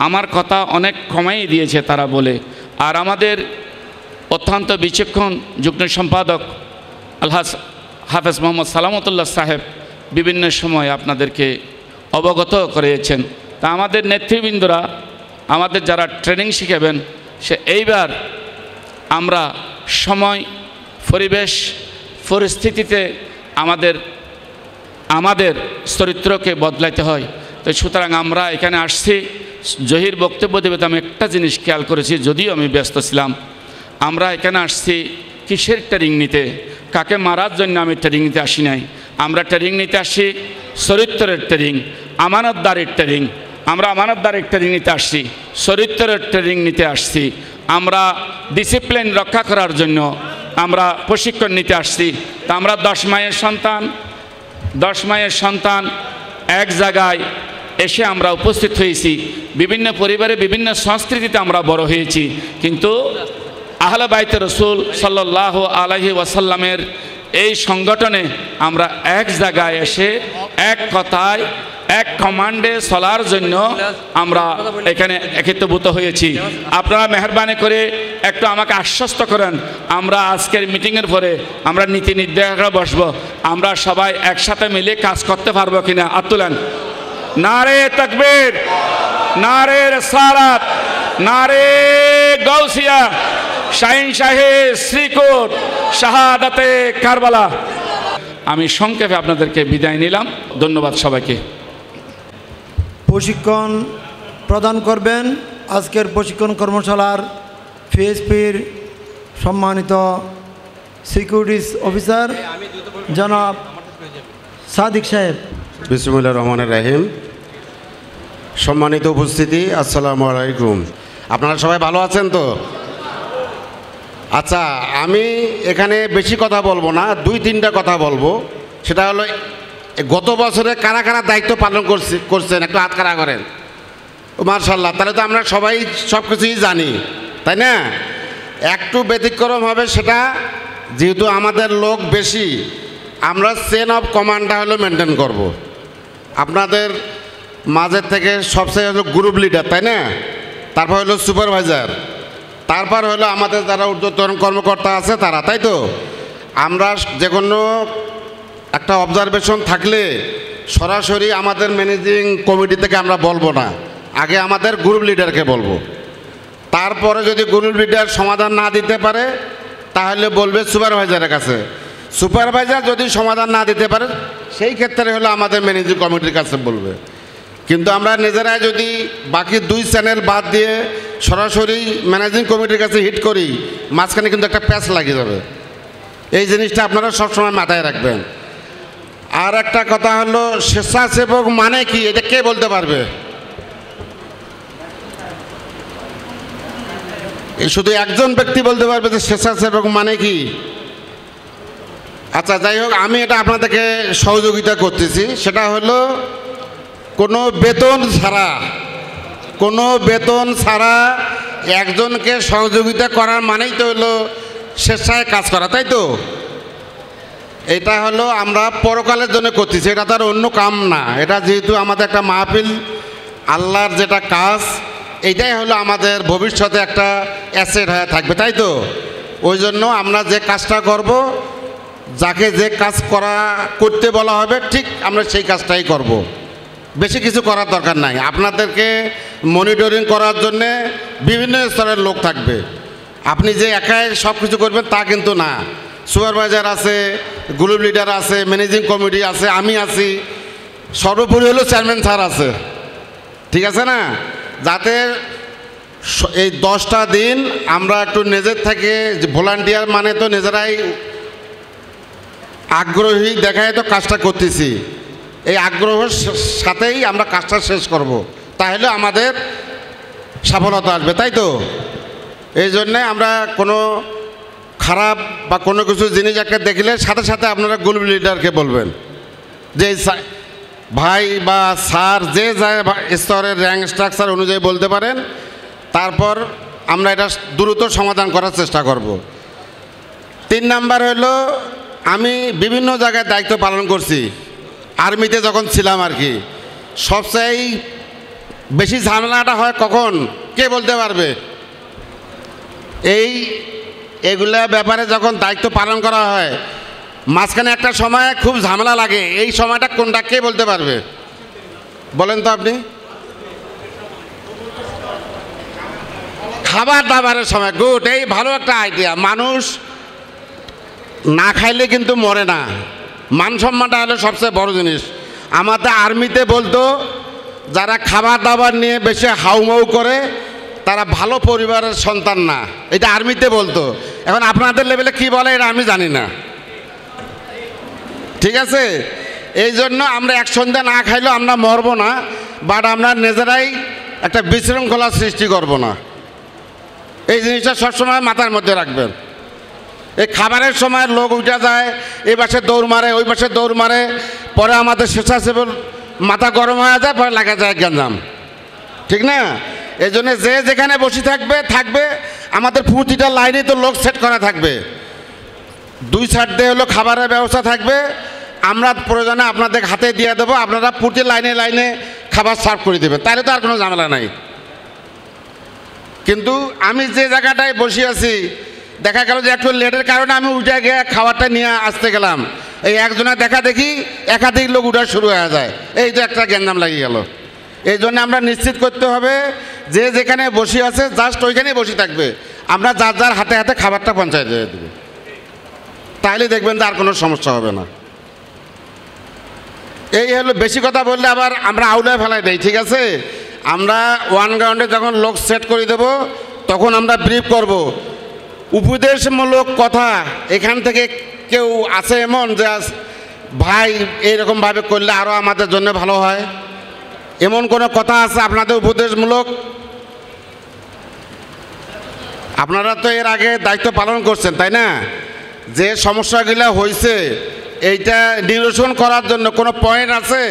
আমার কথা অনেক কমাই দিয়েছে তারা বলে। আর আমাদের অত্যন্ত বিচক্ষণ যুগ্ম সম্পাদক আলহাজ হাফেজ মোহাম্মদ সালামতুল্লাহ সাহেব বিভিন্ন সময় আপনাদেরকে অবগত করিয়েছেন। তা আমাদের নেতৃবৃন্দরা, আমাদের যারা ট্রেনিং শিখাবেন, সে এইবার আমরা সময়, পরিবেশ, পরিস্থিতিতে আমাদের চরিত্রকে বদলাইতে হয়। তো সুতরাং আমরা এখানে আসছি, জহির বক্তব্য দেবে। তো আমি একটা জিনিস খেয়াল করেছি, যদিও আমি ব্যস্ত ছিলাম, আমরা এখানে আসছি কিসের ট্রেনিং নিতে? কাকে মারার জন্য আমি ট্রেনিং নিতে আসি নাই। আমরা ট্রেনিং নিতে আসছি চরিত্রের ট্রেনিং, আমানতদারির ট্রেনিং। আমরা আমানতদারির ট্রেনিং নিতে আসছি, চরিত্রের ট্রেনিং নিতে আসছি। আমরা ডিসিপ্লিন রক্ষা করার জন্য আমরা প্রশিক্ষণ নিতে আসছি। তা আমরা 10 মায়ের সন্তান এক জায়গায় এসে আমরা উপস্থিত হয়েছি। বিভিন্ন পরিবারে, বিভিন্ন সংস্কৃতিতে আমরা বড় হয়েছি, কিন্তু আহলে বাইতে রসুল সাল্লাল্লাহু আলাইহি ওয়াসাল্লামের এই সংগঠনে আমরা এক জায়গায় এসে এক কথায়, এক কমান্ডে চলার জন্য আমরা এখানে একত্রীভূত হয়েছি। আপনারা মেহরবানি করে একটু আমাকে আশ্বস্ত করেন, আমরা আজকের মিটিংয়ের পরে আমরা নীতি নির্দেশনা বসবো, আমরা সবাই একসাথে মিলে কাজ করতে পারবো কিনা? আতুলেন নারে তাকবীর, নারে রিসালাত, নারে গাউসিয়া, শাহিন শাহে শ্রীকোট, শাহাদাতে কারবালা। আমি সংক্ষেপে আপনাদেরকে বিদায় নিলাম। ধন্যবাদ সবাইকে। প্রশিক্ষণ প্রদান করবেন আজকের প্রশিক্ষণ কর্মশালার পিএসপির সম্মানিত সিকিউরিটিস অফিসার জনাব সাদিক সাহেব। বিসমিল্লাহির রহমানির রহিম। সম্মানিত উপস্থিতি, আসসালামু আলাইকুম। আপনারা সবাই ভালো আছেন তো? আচ্ছা, আমি এখানে বেশি কথা বলবো না, 2-3টা কথা বলবো। সেটা হলো, গত বছরে কারা কারা দায়িত্ব পালন করছেন একটু হাত খাড়া করেন। মাশাআল্লাহ, তাহলে তো আমরা সবাই সব কিছুই জানি, তাই না? একটু ব্যতিক্রম হবে সেটা, যেহেতু আমাদের লোক বেশি, আমরা চেন অফ কমান্ডটা হলো মেনটেন করব। আপনাদের মাঝের থেকে সবচেয়ে হলো গ্রুপ লিডার, তাই না? তারপর হলো সুপারভাইজার, তারপর হলো আমাদের যারা ঊর্ধ্বতন কর্মকর্তা আছে তারা, তাই তো? আমরা যে কোনো একটা অবজারভেশন থাকলে সরাসরি আমাদের ম্যানেজিং কমিটি থেকে আমরা বলবো না, আগে আমাদের গ্রুপ লিডারকে বলবো। তারপরে যদি গ্রুপ লিডার সমাধান না দিতে পারে তাহলে বলবে সুপারভাইজারের কাছে। সুপারভাইজার যদি সমাধান না দিতে পারে সেই ক্ষেত্রে হলো আমাদের ম্যানেজিং কমিটির কাছে বলবে। কিন্তু আমরা নিজেরাই যদি বাকি 2 চ্যানেল বাদ দিয়ে সরাসরি ম্যানেজিং কমিটির কাছে হিট করি, মাঝখানে কিন্তু একটা প্যাচ লাগিয়ে যাবে। এই জিনিসটা আপনারা সবসময় মাথায় রাখবেন। আর একটা কথা হলো, স্বেচ্ছাসেবক মানে কি, এটা কে বলতে পারবে? শুধু একজন ব্যক্তি বলতে পারবে যে স্বেচ্ছাসেবক মানে কি? আচ্ছা, যাই হোক, আমি এটা আপনাদেরকে সহযোগিতা করতেছি। সেটা হলো কোনো বেতন ছাড়া একজনকে সহযোগিতা করার মানেই তো হলো স্বেচ্ছায় কাজ করা, তাই তো? এটা হলো আমরা পরকালের জন্য করতেছি, এটা তার অন্য কাম না। এটা যেহেতু আমাদের একটা মাহফিল, আল্লাহর যেটা কাজ, এইটাই হলো আমাদের ভবিষ্যতে একটা অ্যাসেট হয়ে থাকবে, তাই তো? ওই জন্য আমরা যে কাজটা করব, যাকে যে কাজ করতে বলা হবে ঠিক আমরা সেই কাজটাই করব। বেশি কিছু করার দরকার নাই। আপনাদেরকে মনিটরিং করার জন্যে বিভিন্ন স্তরের লোক থাকবে। আপনি যে একাই সব কিছু করবেন তা কিন্তু না। সুপারভাইজার আছে, গ্রুপ লিডার আছে, ম্যানেজিং কমিটি আছে, আমি আছি, সর্বোপরি হলো চেয়ারম্যান স্যার আছে, ঠিক আছে না? যাতে এই 10টা দিন আমরা একটু নিজের থেকে ভলান্টিয়ার মানে তো নিজেরাই আগ্রহী দেখায় তো কাজটা করতেছি, এই আগ্রহের সাথেই আমরা কাজটা শেষ করব, তাহলে আমাদের সফলতা আসবে, তাই তো? এই জন্যে আমরা কোনো খারাপ বা কোনো কিছু জিনিস একটা দেখলে সাথে সাথে আপনারা গ্রুপ লিডারকে বলবেন যে ভাই বা স্যার যে যায় স্তরের র্যাঙ্ক স্ট্রাকচার অনুযায়ী বলতে পারেন, তারপর আমরা এটা দ্রুত সমাধান করার চেষ্টা করব। 3 নাম্বার হলো, আমি বিভিন্ন জায়গায় দায়িত্ব পালন করছি, আর্মিতে যখন ছিলাম আর কি। সবচেয়ে বেশি ঝামেলাটা হয় কখন, কে বলতে পারবে? এগুলা ব্যাপারে যখন দায়িত্ব পালন করা হয় মাঝখানে একটা সময় খুব ঝামেলা লাগে, এই সময়টা কোনটা কে বলতে পারবে? বলেন তো আপনি। খাবার দাবারের সময়। গুড, এই ভালো একটা আইডিয়া। মানুষ না খাইলে কিন্তু মরে না, মান সম্মানটা হলো সবচেয়ে বড় জিনিস। আমাদের আর্মিতে বলতো যারা খাবার দাবার নিয়ে বেশি হাউমাউ করে তারা ভালো পরিবারের সন্তান না, এটা আর্মিতে বলতো। এখন আপনাদের লেভেলে কি বলে এটা আমি জানি না, ঠিক আছে? এই জন্য আমরা এক সন্ধ্যা না খাইলেও আমরা মরবো না, বাট আমরা নিজেরাই একটা বিশৃঙ্খলা সৃষ্টি করব না, এই জিনিসটা সবসময় মাথার মধ্যে রাখবেন। এই খাবারের সময় লোক উঠে যায়, এই পাশে দৌড় মারে, ওই পাশে দৌড় মারে, পরে আমাদের স্বেচ্ছাসেবক মাথা গরম হয়ে যায়, পরে লাগা যায় গ্যাঞ্জাম, ঠিক না? এই জন্য যে যেখানে বসে থাকবে আমাদের প্রতিটা লাইনে তো লোক সেট করা থাকবে, 2 সাইড দিয়ে হলো খাবারের ব্যবস্থা থাকবে। আমরা প্রয়োজনে আপনাদের হাতে দিয়ে দেবো, আপনারা প্রতি লাইনে লাইনে খাবার সার্ভ করে দেবেন, তাহলে তো আর কোনো ঝামেলা নাই। কিন্তু আমি যে জায়গাটায় বসে আছি দেখা গেল যে একটু লেটের কারণে আমি উঠে গিয়ে খাবারটা নিয়ে আসতে গেলাম, এই একজনের দেখা দেখি একাধিক লোক উঠা শুরু হয়ে যায়, এই তো একটা গ্যাঞ্জাম লাগিয়ে গেল। এই জন্য আমরা নিশ্চিত করতে হবে যে যেখানে বসে আছে জাস্ট ওইখানেই বসে থাকবে, আমরা যার যার হাতে হাতে খাবারটা পৌঁছায় দিয়ে দেবো, তাহলে দেখবেন যে আর কোনো সমস্যা হবে না। এই হলো, বেশি কথা বললে আবার আমরা আউলায় ফেলাই দেই, ঠিক আছে? আমরা ওয়ান গ্রাউন্ডে যখন লোক সেট করে দেব তখন আমরা ব্রিফ করব, উপদেশমূলক কথা। এখান থেকে কেউ আছে এমন যে ভাই এইরকমভাবে করলে আরও আমাদের জন্য ভালো হয়, এমন কোনো কথা আছে আপনাদের উপদেশমূলক? আপনারা তো এর আগে দায়িত্ব পালন করছেন, তাই না? যে সমস্যাগুলো হয়েছে এইটা নিরসন করার জন্য কোনো পয়েন্ট আছে?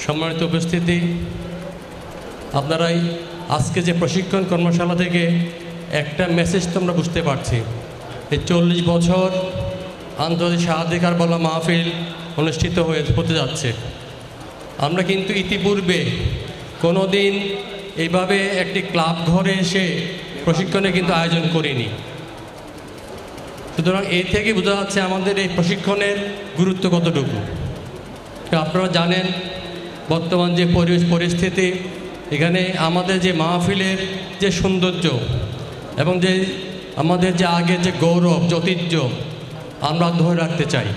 সম্মানিত উপস্থিতি, আপনারাই আজকে যে প্রশিক্ষণ কর্মশালা থেকে একটা মেসেজ তো আমরা বুঝতে পারছি, এই 40 বছর আন্তর্জাতিক শাহাদাত কারবালা মাহফিল অনুষ্ঠিত হতে যাচ্ছে। আমরা কিন্তু ইতিপূর্বে কোনো দিন এইভাবে একটি ক্লাব ঘরে এসে প্রশিক্ষণে কিন্তু আয়োজন করিনি। সুতরাং এই থেকে বোঝা যাচ্ছে আমাদের এই প্রশিক্ষণের গুরুত্ব কতটুকু। আপনারা জানেন বর্তমান যে পরিস্থিতি, এখানে আমাদের যে মাহফিলের যে সৌন্দর্য এবং যে আমাদের যে আগের যে গৌরব ঐতিহ্য আমরা ধরে রাখতে চাই।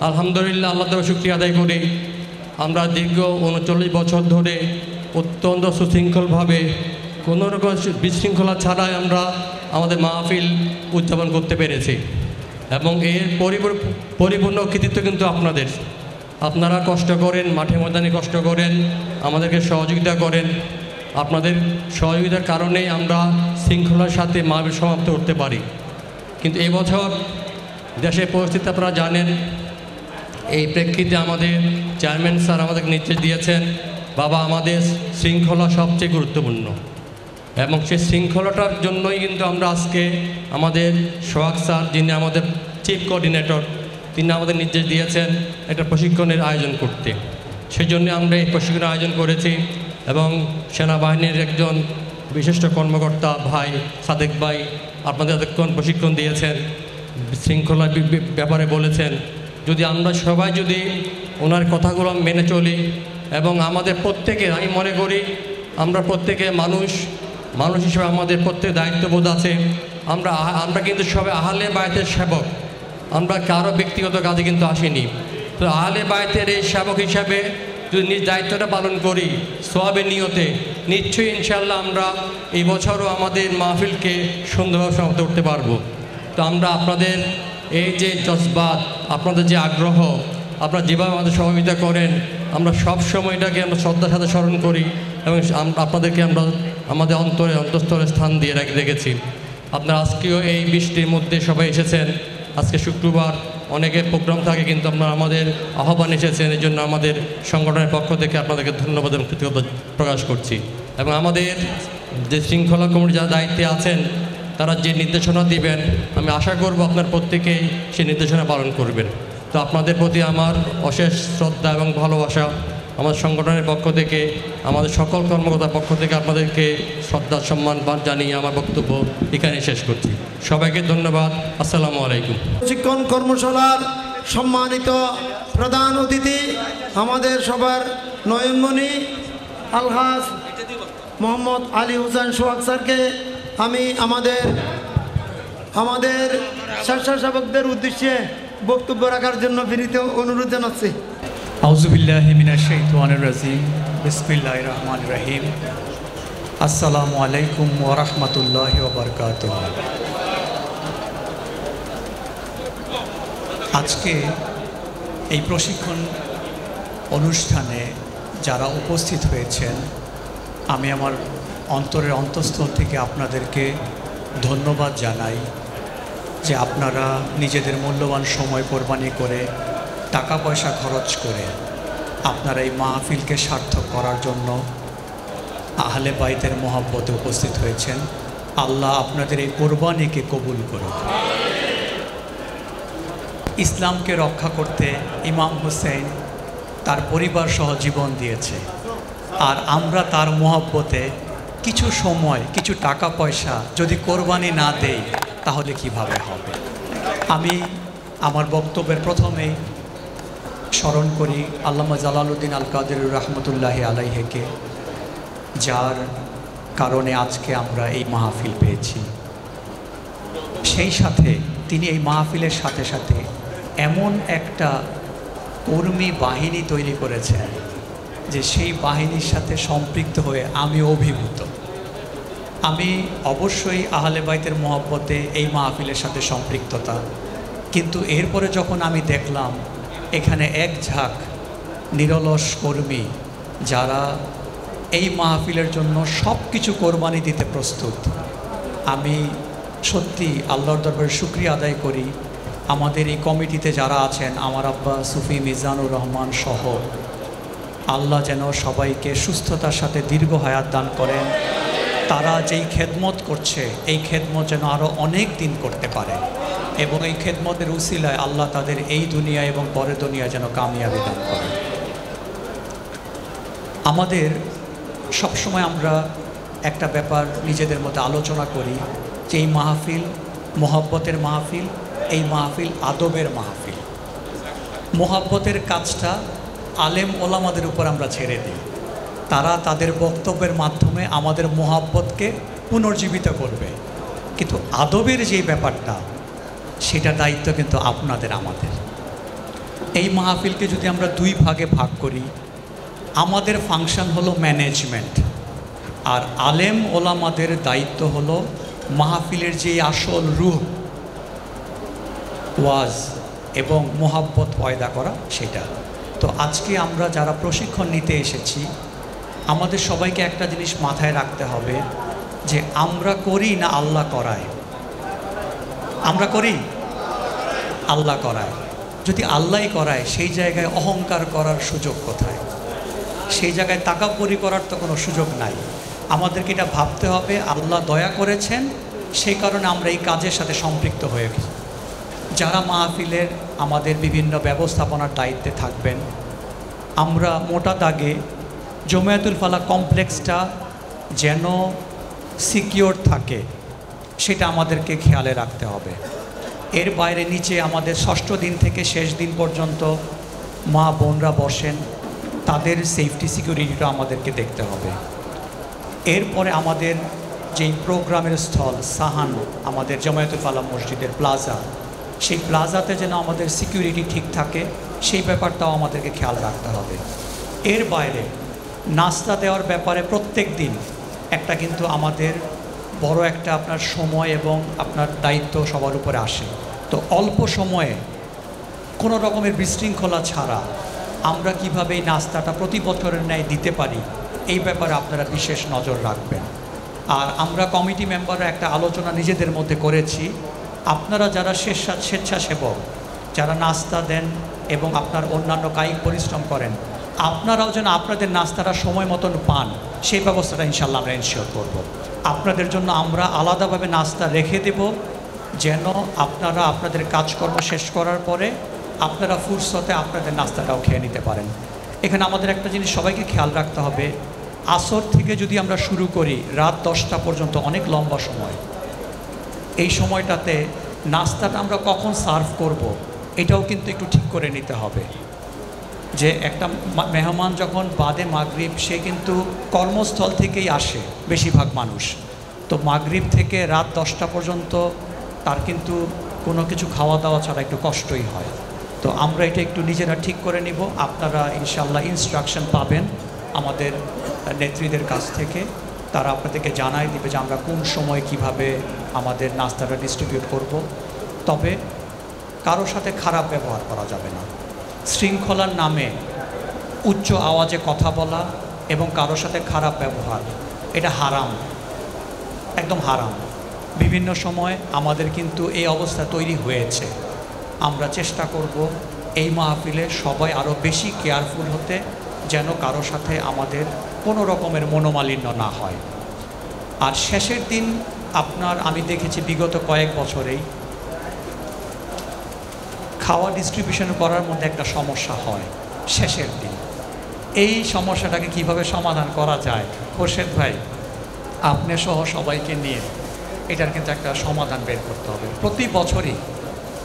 আলহামদুলিল্লাহ, আল্লাহ তাআলার শুকরিয়া আদায় করি, আমরা দীর্ঘ 39 বছর ধরে অত্যন্ত সুশৃঙ্খলভাবে কোনো রকম বিশৃঙ্খলা ছাড়াই আমরা আমাদের মাহফিল উদযাপন করতে পেরেছি। এবং এর পরিপূর্ণ কৃতিত্ব কিন্তু আপনাদের। আপনারা কষ্ট করেন, মাঠে ময়দানে কষ্ট করেন, আমাদেরকে সহযোগিতা করেন। আপনাদের সহযোগিতার কারণেই আমরা শৃঙ্খলার সাথে মাহফিল সমাপ্ত করতে পারি। কিন্তু এবছর দেশের পরিস্থিতি আপনারা জানেন, এই প্রেক্ষিতে আমাদের চেয়ারম্যান স্যার আমাদের নির্দেশ দিয়েছেন, বাবা আমাদের শৃঙ্খলা সবচেয়ে গুরুত্বপূর্ণ, এবং সেই শৃঙ্খলাটার জন্যই কিন্তু আমরা আজকে আমাদের সোহাগ স্যার, যিনি আমাদের চিফ কোঅর্ডিনেটর, তিনি আমাদের নির্দেশ দিয়েছেন একটা প্রশিক্ষণের আয়োজন করতে। সেই জন্য আমরা এই প্রশিক্ষণের আয়োজন করেছি এবং সেনাবাহিনীর একজন বিশিষ্ট কর্মকর্তা ভাই সাদেক ভাই আপনাদের এতক্ষণ প্রশিক্ষণ দিয়েছেন, শৃঙ্খলার ব্যাপারে বলেছেন। যদি আমরা সবাই যদি ওনার কথাগুলো মেনে চলি এবং আমাদের প্রত্যেকে, আমি মনে করি আমরা প্রত্যেকে মানুষ হিসেবে আমাদের প্রত্যেক দায়িত্ববোধ আছে। আমরা কিন্তু সবাই আহলে বায়তের সেবক, আমরা কারো ব্যক্তিগত কাজে কিন্তু আসিনি। তো আহলে বায়তের এই সেবক হিসাবে যদি নিজ দায়িত্বটা পালন করি সোয়াবের নিয়তে, নিশ্চয়ই ইনশাআল্লাহ আমরা এই বছরও আমাদের মাহফিলকে সুন্দরভাবে সমাপ্ত করতে পারবো। তো আমরা আপনাদের এই যে জজবাত, আপনাদের যে আগ্রহ, আপনারা যেভাবে আমাদের সহযোগিতা করেন, আমরা সব সময়টাকে আমরা শ্রদ্ধার সাথে স্মরণ করি এবং আপনাদেরকে আমরা আমাদের অন্তঃস্থলে স্থান দিয়ে রেখেছি। আপনারা আজকেও এই বৃষ্টির মধ্যে সবাই এসেছেন। আজকে শুক্রবার, অনেকের প্রোগ্রাম থাকে, কিন্তু আপনারা আমাদের আহ্বান এসেছেন, এই জন্য আমাদের সংগঠনের পক্ষ থেকে আপনাদেরকে ধন্যবাদ এবং কৃতজ্ঞতা প্রকাশ করছি। এবং আমাদের যে শৃঙ্খলা কমিটি যারা দায়িত্বে আছেন, তারা যে নির্দেশনা দিবেন, আমি আশা করব আপনার প্রত্যেকেই সেই নির্দেশনা পালন করবেন। তো আপনাদের প্রতি আমার অশেষ শ্রদ্ধা এবং ভালোবাসা। আমার সংগঠনের পক্ষ থেকে, আমাদের সকল কর্মকর্তার পক্ষ থেকে আপনাদেরকে শ্রদ্ধা সম্মান জানিয়ে আমার বক্তব্য এখানে শেষ করছি। সবাইকে ধন্যবাদ। আসসালামু আলাইকুম। প্রশিক্ষণ কর্মশালার সম্মানিত প্রধান অতিথি আমাদের সবার নয়নমণি আলহাজ মোহাম্মদ আলী হোসেন সোহাগ স্যারকে আমি আমাদের স্বেচ্ছাসেবকদের উদ্দেশ্যে বক্তব্য রাখার জন্য বিনীত অনুরোধ জানাচ্ছি। আউযুবিল্লাহি মিনাশ শাইতানির রাজিম। বিসমিল্লাহির রহমানির রহিম। আসসালামু আলাইকুম ওয়া রাহমাতুল্লাহি ওয়া বারাকাতুহু। আজকে এই প্রশিক্ষণ অনুষ্ঠানে যারা উপস্থিত হয়েছেন, আমি আমার অন্তরের অন্তঃস্থল থেকে আপনাদেরকে ধন্যবাদ জানাই যে আপনারা নিজেদের মূল্যবান সময় কোরবানি করে, টাকা পয়সা খরচ করে আপনারা এই মাহফিলকে সার্থক করার জন্য আহলে বাইতের মহব্বতে উপস্থিত হয়েছেন। আল্লাহ আপনাদের এই কোরবানিকে কবুল করুন। ইসলামকে রক্ষা করতে ইমাম হুসেন তার পরিবার সহ জীবন দিয়েছে, আর আমরা তার মহব্বতে কিছু সময়, কিছু টাকা পয়সা যদি কোরবানি না দেই তাহলে কিভাবে হবে। আমি আমার বক্তব্যের প্রথমেই স্মরণ করি আল্লামা জালালউদ্দিন আল কাদের রহমতুল্লাহি আলাইহিকে, যার কারণে আজকে আমরা এই মাহফিল পেয়েছি। সেই সাথে তিনি এই মাহফিলের সাথে সাথে এমন একটা কর্মী বাহিনী তৈরি করেছেন যে সেই বাহিনীর সাথে সম্পৃক্ত হয়ে আমি অভিভূত। আমি অবশ্যই আহলে বাইতের মহব্বতে এই মাহফিলের সাথে সম্পৃক্ততা, কিন্তু এরপরে যখন আমি দেখলাম এখানে এক ঝাঁক নিরলস কর্মী যারা এই মাহফিলের জন্য সব কিছু কোরবানি দিতে প্রস্তুত, আমি সত্যি আল্লাহর দরবারে শুকরিয়া আদায় করি। আমাদের এই কমিটিতে যারা আছেন, আমার আব্বা সুফি মিজানুর রহমান সহ, আল্লাহ যেন সবাইকে সুস্থতার সাথে দীর্ঘ হায়াত দান করেন। তারা যেই খেদমত করছে, এই খেদমত যেন আরও অনেক দিন করতে পারে এবং এই খেদমতের উসিলায় আল্লাহ তাদের এই দুনিয়া এবং পরের দুনিয়ায় যেন কামিয়াবি দান করেন। আমাদের সবসময় আমরা একটা ব্যাপার নিজেদের মধ্যে আলোচনা করি যে এই মাহফিল মোহাব্বতের মাহফিল, এই মাহফিল আদবের মাহফিল। মোহাব্বতের কাজটা আলেম ওলামাদের উপর আমরা ছেড়ে দিই, তারা তাদের বক্তব্যের মাধ্যমে আমাদের মোহাব্বতকে পুনর্জীবিত করবে, কিন্তু আদবের যেই ব্যাপারটা সেটা দায়িত্ব কিন্তু আপনাদের আমাদের। এই মাহফিলকে যদি আমরা দুই ভাগে ভাগ করি, আমাদের ফাংশন হলো ম্যানেজমেন্ট, আর আলেম ওলামাদের দায়িত্ব হলো মাহফিলের যে আসল রূহ, ওয়াজ এবং মোহাব্বত পয়দা করা সেটা। তো আজকে আমরা যারা প্রশিক্ষণ নিতে এসেছি, আমাদের সবাইকে একটা জিনিস মাথায় রাখতে হবে যে আমরা করি না আল্লাহ করায়। আমরা করি, আল্লাহ করায়। যদি আল্লাহই করায়, সেই জায়গায় অহংকার করার সুযোগ কোথায়? সেই জায়গায় তাকাব্বুরি করার তো কোনো সুযোগ নাই। আমাদেরকে এটা ভাবতে হবে আল্লাহ দয়া করেছেন, সেই কারণে আমরা এই কাজের সাথে সম্পৃক্ত হয়ে গেছি। যারা মাহফিলের আমাদের বিভিন্ন ব্যবস্থাপনার দায়িত্বে থাকবেন, আমরা মোটা দাগে জমিয়াতুল ফালাহ কমপ্লেক্সটা যেন সিকিওর থাকে সেটা আমাদেরকে খেয়ালে রাখতে হবে। এর বাইরে নিচে আমাদের ষষ্ঠ দিন থেকে শেষ দিন পর্যন্ত মা বোনরা বসেন, তাদের সেফটি সিকিউরিটিটা আমাদেরকে দেখতে হবে। এরপরে আমাদের যেই প্রোগ্রামের স্থল সাহান, আমাদের জমিয়াতুল ফালাহ মসজিদের প্লাজা, সেই প্লাজাতে যেন আমাদের সিকিউরিটি ঠিক থাকে, সেই ব্যাপারটাও আমাদেরকে খেয়াল রাখতে হবে। এর বাইরে নাস্তা দেওয়ার ব্যাপারে প্রত্যেক দিন একটা কিন্তু আমাদের বড় একটা আপনার সময় এবং আপনার দায়িত্ব সবার উপরে আসে। তো অল্প সময়ে কোনো রকমের বিশৃঙ্খলা ছাড়া আমরা কিভাবে এই নাস্তাটা প্রতি বছরের ন্যায় দিতে পারি, এই ব্যাপারে আপনারা বিশেষ নজর রাখবেন। আর আমরা কমিটি মেম্বাররা একটা আলোচনা নিজেদের মধ্যে করেছি, আপনারা যারা স্বেচ্ছাসেবক, যারা নাস্তা দেন এবং আপনার অন্যান্য কায়িক পরিশ্রম করেন, আপনারাও যেন আপনাদের নাস্তাটা সময় মতন পান, সেই ব্যবস্থাটা ইনশাল্লাহ আমরা এনশিওর করব। আপনাদের জন্য আমরা আলাদাভাবে নাস্তা রেখে দেব, যেন আপনারা আপনাদের কাজকর্ম শেষ করার পরে আপনারা ফুরসতে আপনাদের নাস্তাটাও খেয়ে নিতে পারেন। এখানে আমাদের একটা জিনিস সবাইকে খেয়াল রাখতে হবে, আসর থেকে যদি আমরা শুরু করি রাত 10টা পর্যন্ত অনেক লম্বা সময়। এই সময়টাতে নাস্তাটা আমরা কখন সার্ভ করব, এটাও কিন্তু একটু ঠিক করে নিতে হবে। যে একটা মেহমান যখন বাদে মাগরিব, সে কিন্তু কর্মস্থল থেকেই আসে বেশিরভাগ মানুষ, তো মাগরিব থেকে রাত 10টা পর্যন্ত তার কিন্তু কোনো কিছু খাওয়া দাওয়া ছাড়া একটু কষ্টই হয়। তো আমরা এটা একটু নিজেরা ঠিক করে নিব। আপনারা ইনশাল্লাহ ইনস্ট্রাকশন পাবেন আমাদের নেত্রীদের কাছ থেকে, তারা আপনাদেরকে জানাই দিবে যে আমরা কোন সময় কিভাবে আমাদের নাস্তাটা ডিস্ট্রিবিউট করব। তবে কারোর সাথে খারাপ ব্যবহার করা যাবে না। শৃঙ্খলার নামে উচ্চ আওয়াজে কথা বলা এবং কারোর সাথে খারাপ ব্যবহার, এটা হারাম, একদম হারাম। বিভিন্ন সময় আমাদের কিন্তু এই অবস্থা তৈরি হয়েছে। আমরা চেষ্টা করব এই মাহফিলে সবাই আরও বেশি কেয়ারফুল হতে, যেন কারোর সাথে আমাদের কোনো রকমের মনোমালিন্য না হয়। আর শেষের দিন আপনার আমি দেখেছি বিগত কয়েক বছরেই খাওয়া ডিস্ট্রিবিউশন করার মধ্যে একটা সমস্যা হয় শেষের দিন। এই সমস্যাটাকে কিভাবে সমাধান করা যায়, খোরশেদ ভাই আপনি সহ সবাইকে নিয়ে এটার কিন্তু একটা সমাধান বের করতে হবে। প্রতি বছরই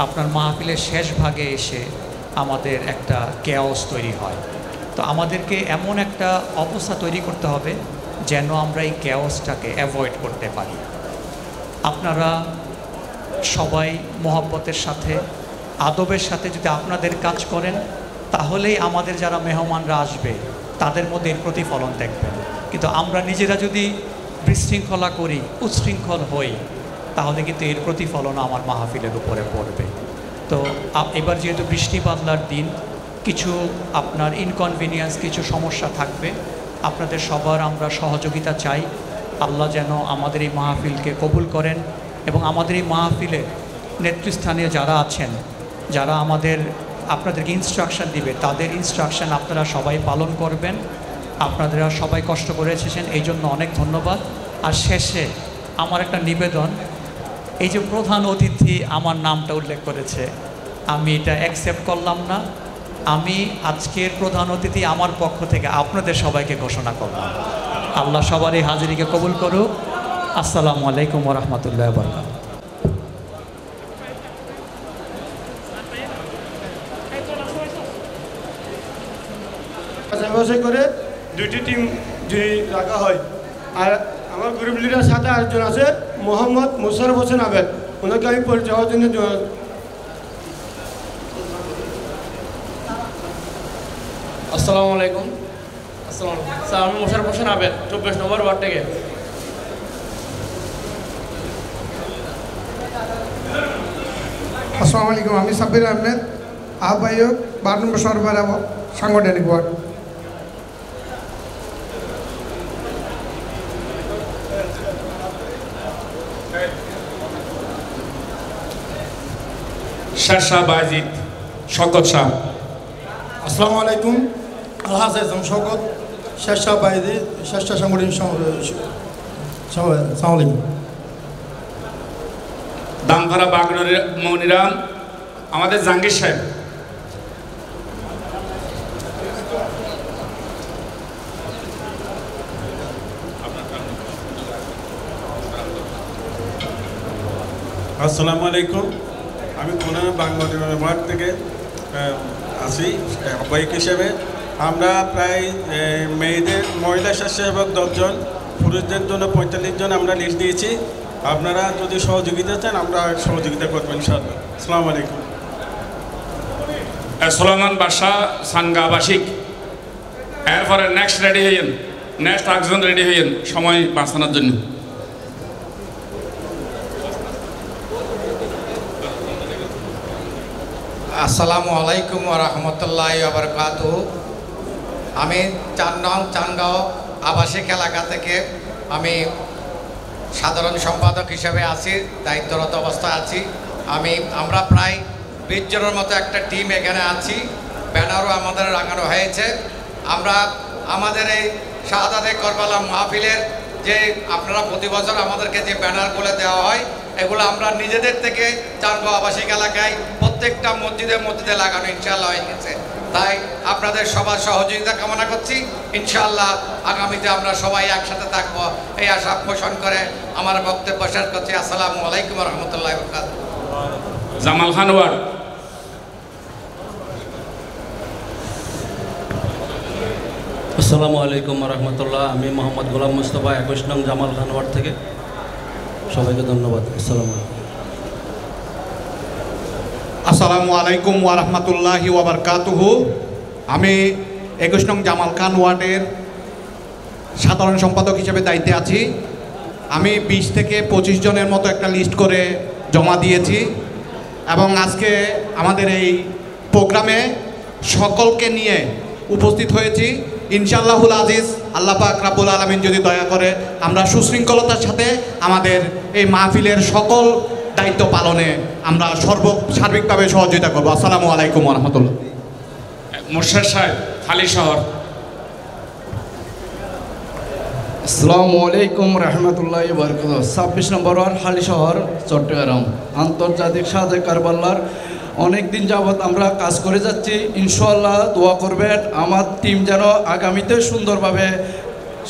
আপনার মাহফিলের শেষ ভাগে এসে আমাদের একটা কেওস তৈরি হয়। তো আমাদেরকে এমন একটা অবস্থা তৈরি করতে হবে যেন আমরা এই কেওসটাকে অ্যাভয়েড করতে পারি। আপনারা সবাই মহব্বতের সাথে, আদবের সাথে যদি আপনাদের কাজ করেন, তাহলেই আমাদের যারা মেহমানরা আসবে তাদের মধ্যে এর প্রতিফলন দেখবেন। কিন্তু আমরা নিজেরা যদি বিশৃঙ্খলা করি, উচ্ছৃঙ্খল হই, তাহলে কিন্তু এর প্রতিফলন আমার মাহফিলের উপরে পড়বে। তো এবার যেহেতু বৃষ্টি বাদলার দিন, কিছু আপনার ইনকনভিনিয়েন্স, কিছু সমস্যা থাকবে, আপনাদের সবার আমরা সহযোগিতা চাই। আল্লাহ যেন আমাদের এই মাহফিলকে কবুল করেন এবং আমাদের এই মাহফিলে নেতৃস্থানীয় যারা আছেন, যারা আপনাদেরকে ইনস্ট্রাকশন দিবে, তাদের ইনস্ট্রাকশন আপনারা সবাই পালন করবেন। আপনারা সবাই কষ্ট করে এসেছেন, এই জন্য অনেক ধন্যবাদ। আর শেষে আমার একটা নিবেদন, এই যে প্রধান অতিথি আমার নামটা উল্লেখ করেছে, আমি এটা অ্যাকসেপ্ট করলাম না। আমি আজকের প্রধান অতিথি আমার পক্ষ থেকে আপনাদের সবাইকে ঘোষণা করলাম। আল্লাহ সবার এই হাজিরিকে কবুল করুক। আসসালামু আলাইকুম ওয়া রাহমাতুল্লাহি ওয়া বারাকাতুহু। বাছাই করে দুইটি টিম যদি রাখা হয়, আর আমার গ্রুপ লিডার সাথে আরেকজন আছে মোহাম্মদ মোশাররফ হোসেন আবেদ, ওনাকে আমি পরিচয়ের জন্য আসসালামু আলাইকুম। আসসালামু আলাইকুম স্যার, আমি মোশাররফ হোসেন আবেদ, 24 নম্বর ওয়ার্ড থেকে। আসসালামু আলাইকুম, আমি সাব্বির আহমেদ, আহ্বায়ক 12 নম্বর সরবরাহ সাংগঠনিক ওয়ার্ড। শাহ বাজিদ শকত শাহ। আসসালামু আলাইকুম, আলহাজ আজম শকত, শেরশাহ বাইদি, শেরশাহ সাংগঠনিক সালাম। দামপাড়া বাগড়ের মনিরাম আমাদের জাহাঙ্গীর সাহেব। আসসালামু আলাইকুম, আমি পুনः বাংলাদেশ ওয়ার্ড থেকে আছি আহ্বায়ক হিসেবে। আমরা প্রায় মহিলা স্বেচ্ছাসেবক 10 জন, পুরুষদের জন্য 45 জন আমরা লিস্ট দিয়েছি। আপনারা যদি সহযোগিতা চান আমরা সহযোগিতা করবেন ইনশাআল্লাহ। আসসালামু আলাইকুম। সুলাইমান বাদশা সানগা আবাসিক। এরপরে নেক্সট রেডি হইয়েন, নেক্সট একজন রেডি হইয়েন সময় বাঁচানোর জন্য। আসসালামু আলাইকুম ওয়া রাহমাতুল্লাহি ওয়া বারাকাতুহু। আমি ৪ নং চানগাঁও আবাসিক এলাকা থেকে আমি সাধারণ সম্পাদক হিসেবে আছি, দায়িত্বরত অবস্থায় আছি। আমরা প্রায় ২০ জনের মতো একটা টিম এখানে আছি, ব্যানারও আমাদের রাঙানো হয়েছে। আমরা আমাদের এই শাহাদাতে কারবালা মাহফিলের যে আপনারা প্রতি বছর আমাদেরকে যে ব্যানারগুলো দেওয়া হয়, এগুলো আমরা নিজেদের থেকে চানগাঁও আবাসিক এলাকায় প্রত্যেকটা মসজিদে লাগানো ইনশাআল্লাহ হয়ে গেছে। তাই আপনাদের সবার সহযোগিতা কামনা করছি। ইনশাআল্লাহ আগামীতে আমরা সবাই একসাথে থাকবো, এই আশা পোষণ করে আমার বক্তব্য শেষ করছি। আসসালামু আলাইকুম ওয়া রাহমাতুল্লাহি ওয়া বারাকাতুহু। জামাল খান ওয়ার্ড। আসসালামু আলাইকুম রহমতুল্লাহ। আমি মোহাম্মদ গোলাম মুস্তফা ২১ নং জামাল খান ওয়ার্ড থেকে। সবাইকে ধন্যবাদ। আসসালামু আলাইকুম। আসসালামু আলাইকুম ওয়া রাহমাতুল্লাহি ওয়া বারাকাতুহু। আমি ২১ নং জামাল খান ওয়ার্ডের সাধারণ সম্পাদক হিসেবে দায়িত্বে আছি। আমি ২০ থেকে ২৫ জনের মতো একটা লিস্ট করে জমা দিয়েছি এবং আজকে আমাদের এই প্রোগ্রামে সকলকে নিয়ে উপস্থিত হয়েছি। ইনশাআল্লাহুল আজিজ, আল্লাহ পাক রাব্বুল আলামিন যদি দয়া করে আমরা সুশৃঙ্খলতার সাথে আমাদের এই মাহফিলের সকল দায়িত্ব পালনে আমরা সার্বিকভাবে সহযোগিতা করবো। আসসালামু আলাইকুম ওয়া রাহমাতুল্লাহ। মোর্শেদ সাহেব, হালি শহর। আসসালামু আলাইকুম রহমতুল্লাহি ওয়া বারাকাতুহু। ২৬ নম্বর ওয়ার্ড হালি শহর, চট্টগ্রাম। আন্তর্জাতিক শাহাদাতে কারবালার অনেক দিন যাবৎ আমরা কাজ করে যাচ্ছি। ইনশাআল্লাহ দোয়া করবেন আমার টিম যেন আগামীতে সুন্দরভাবে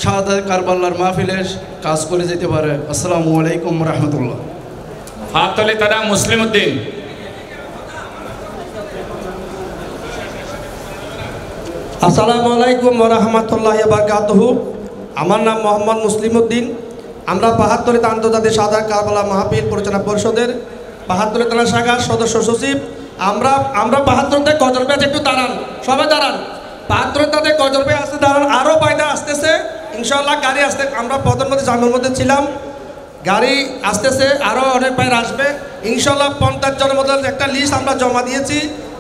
শাহাদাতে কারবালার মাহফিলের কাজ করে যেতে পারে। আসসালামু আলাইকুম রহমতুল্লাহ। ফাতলি তারা মুসলিম উদ্দিন। আসসালামু আলাইকুম ওয়া রাহমাতুল্লাহি ওয়া বারাকাতুহু। আমার নাম মোহাম্মদ মুসলিম উদ্দিন। আমরা পাহাড়তলীতে আন্তর্জাতিক শাহাদাতে কারবালা মাহফিল পরিচালনা পরিষদের পাহাড়তলী থানা শাখার সদস্য সচিব। আমরা পাহাড়তলীতে গজল ব্যাচ, একটু দাঁড়ান, সবাই দাঁড়ান। পাহাড়তলীতে গজল ব্যাচ আসতে দাঁড়ান, আরও বাইরে আসতেছে ইনশাআল্লাহ। গাড়ি আসতে আমরা প্রধানমন্ত্রী জামের মধ্যে ছিলাম, গাড়ি আসতেছে, আরও অনেক বাইরে আসবে ইনশাআল্লাহ। ৫০ জনের মধ্যে একটা লিস্ট আমরা জমা দিয়েছি।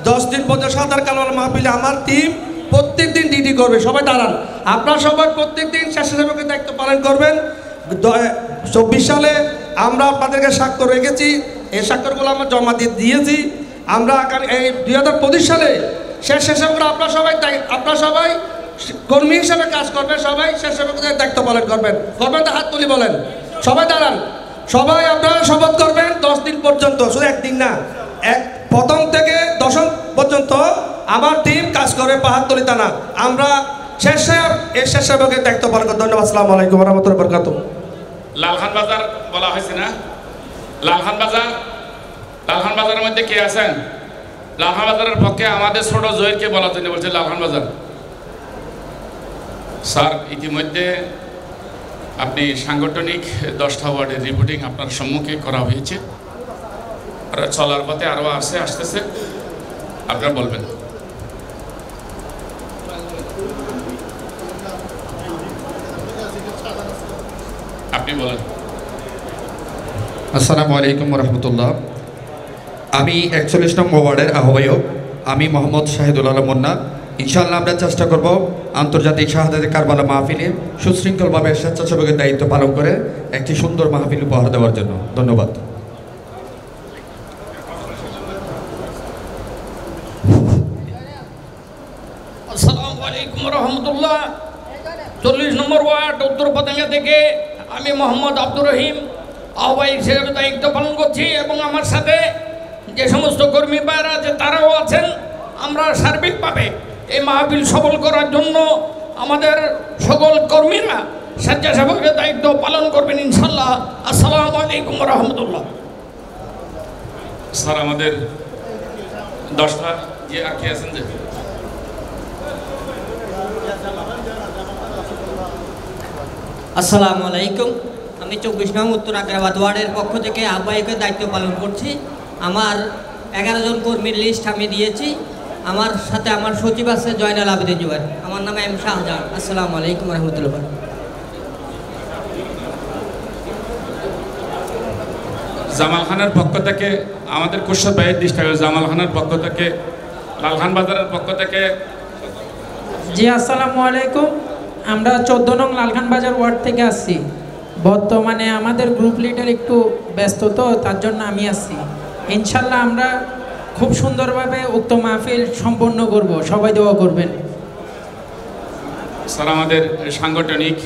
১০ দিন পর্যন্ত শাহাদাতে কারবালা মাহফিলে আমার টিম প্রত্যেক দিন ডিউটি করবে। সবাই দাঁড়ান। আপনারা সবাই প্রত্যেক দিন স্বেচ্ছাসেবকের দায়িত্ব পালন করবেন। ২৪ সালে আমরা আপনাদেরকে স্বাক্ষর রেখেছি, এই স্বাক্ষরগুলো আমরা জমা দিয়েছি। আমরা আগামী এই ২০২৫ সালে স্বেচ্ছাসেবকরা আপনারা সবাই কর্মী হিসাবে কাজ করবেন, সবাই স্বেচ্ছাসেবকদের দায়িত্ব পালন করবেন। তো হাত তুলি বলেন, সবাই দাঁড়ান। সবাই আপনারা শপথ করবেন ১০ দিন পর্যন্ত, শুধু একদিন না, প্রথম থেকে ১০ম পর্যন্ত আমার টিম কাজ করবে পাহাড়তলী থানা। আমরা স্বেচ্ছাসেবকের দায়িত্ব পালন করব। ধন্যবাদ। আসসালামু আলাইকুম ওয়া রাহমাতুল্লাহি ওয়া বারাকাতুহু। লালখান বাজার বলা হয়েছে না? লালখান বাজারের মধ্যে কে আছেন? লালখান বাজারের পক্ষে আমাদের ছোট জহিরকে বলার জন্য বলছে লালখান বাজার। স্যার, ইতিমধ্যে আপনি সাংগঠনিক 10টা ওয়ার্ডের রিপোর্টিং আপনার সম্মুখে করা হয়েছে, আর চলার পথে আরও আসতেছে, আপনারা বলবেন। আপনি বলেন। আসসালামু আলাইকুম রহমতুল্লাহ। আমি ৪১ নম্বর ওয়ার্ডের আহ্বায়ক, আমি মোহাম্মদ শাহিদুল আলম মুন্না। ইনশাআল্লাহ আমরা চেষ্টা করব আন্তর্জাতিক শাহাদাতে কারবালা মাহফিলে সুশৃঙ্খলভাবে স্বেচ্ছাসেবকের দায়িত্ব পালন করে একটি সুন্দর মাহফিল উপহার দেওয়ার জন্য। ধন্যবাদ। আসসালামু আলাইকুম রহমতুল্লাহ। ৪০ নম্বর ওয়ার্ড উত্তর পতেঙ্গা থেকে আমি মোহাম্মদ আব্দুর রহিম আহ্বায়ক হিসেবে দায়িত্ব পালন করছি এবং আমার সাথে যে সমস্ত কর্মী ভাইরা আছে তারাও আছেন। আমরা সার্বিকভাবে এই মাহফিল সফল করার জন্য আমাদের সকল কর্মীরা স্বেচ্ছাসেবকের দায়িত্ব পালন করবেন ইনশাল্লাহ। আসসালামু আলাইকুম রহমতুল্লাহ। স্যার, আমাদের 10টা যে আর কি আছেন যে আসসালামু আলাইকুম। আমি ২৪ নং উত্তর আগ্রাবাদ ওয়ার্ডের পক্ষ থেকে আহ্বায়কের দায়িত্ব পালন করছি। আমার 11 জন কর্মীর লিস্ট আমি দিয়েছি। আমার সাথে আমার সচিব আছে জয়নাল আবেদিন জুবাইর। আমার নাম এম শাহজাহান। আসসালামু আলাইকুম রহমতুল্লাহ। জামাল খানের পক্ষ থেকে আমাদের কুশল ভাইয়ের দৃষ্টি জামাল খানের পক্ষ থেকে লালখান বাজারের পক্ষ থেকে। জি আসসালামু আলাইকুম। আমরা 14 নং লালখান বাজার ওয়ার্ড থেকে আসছি। বর্তমানে আমাদের গ্রুপ লিডার একটু ব্যস্ত, তো তার জন্য আমি আসছি। ইনশাল্লাহ আমরা খুব সুন্দরভাবে উক্ত মাহফিল সম্পন্ন করব, সবাই দোয়া করবেন। স্যার আমাদের সাংগঠনিক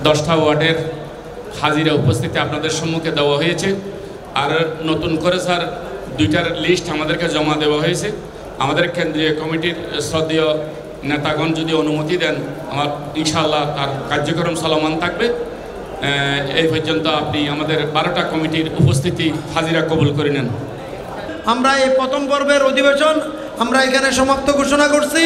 10টা ওয়ার্ডের হাজিরা উপস্থিতি আপনাদের সম্মুখে দেওয়া হয়েছে। আর নতুন করে স্যার 2টার লিস্ট আমাদেরকে জমা দেওয়া হয়েছে। আমাদের কেন্দ্রীয় কমিটির শ্রদ্ধেয় নেতাগণ যদি অনুমতি দেন, আমার ইনশাআল্লাহ তার কার্যক্রম চলমান থাকবে। এই পর্যন্ত আপনি আমাদের 12টা কমিটির উপস্থিতি হাজিরা কবুল করে নেন। আমরা এই প্রথম পর্বের অধিবেশন আমরা এখানে সমাপ্ত ঘোষণা করছি।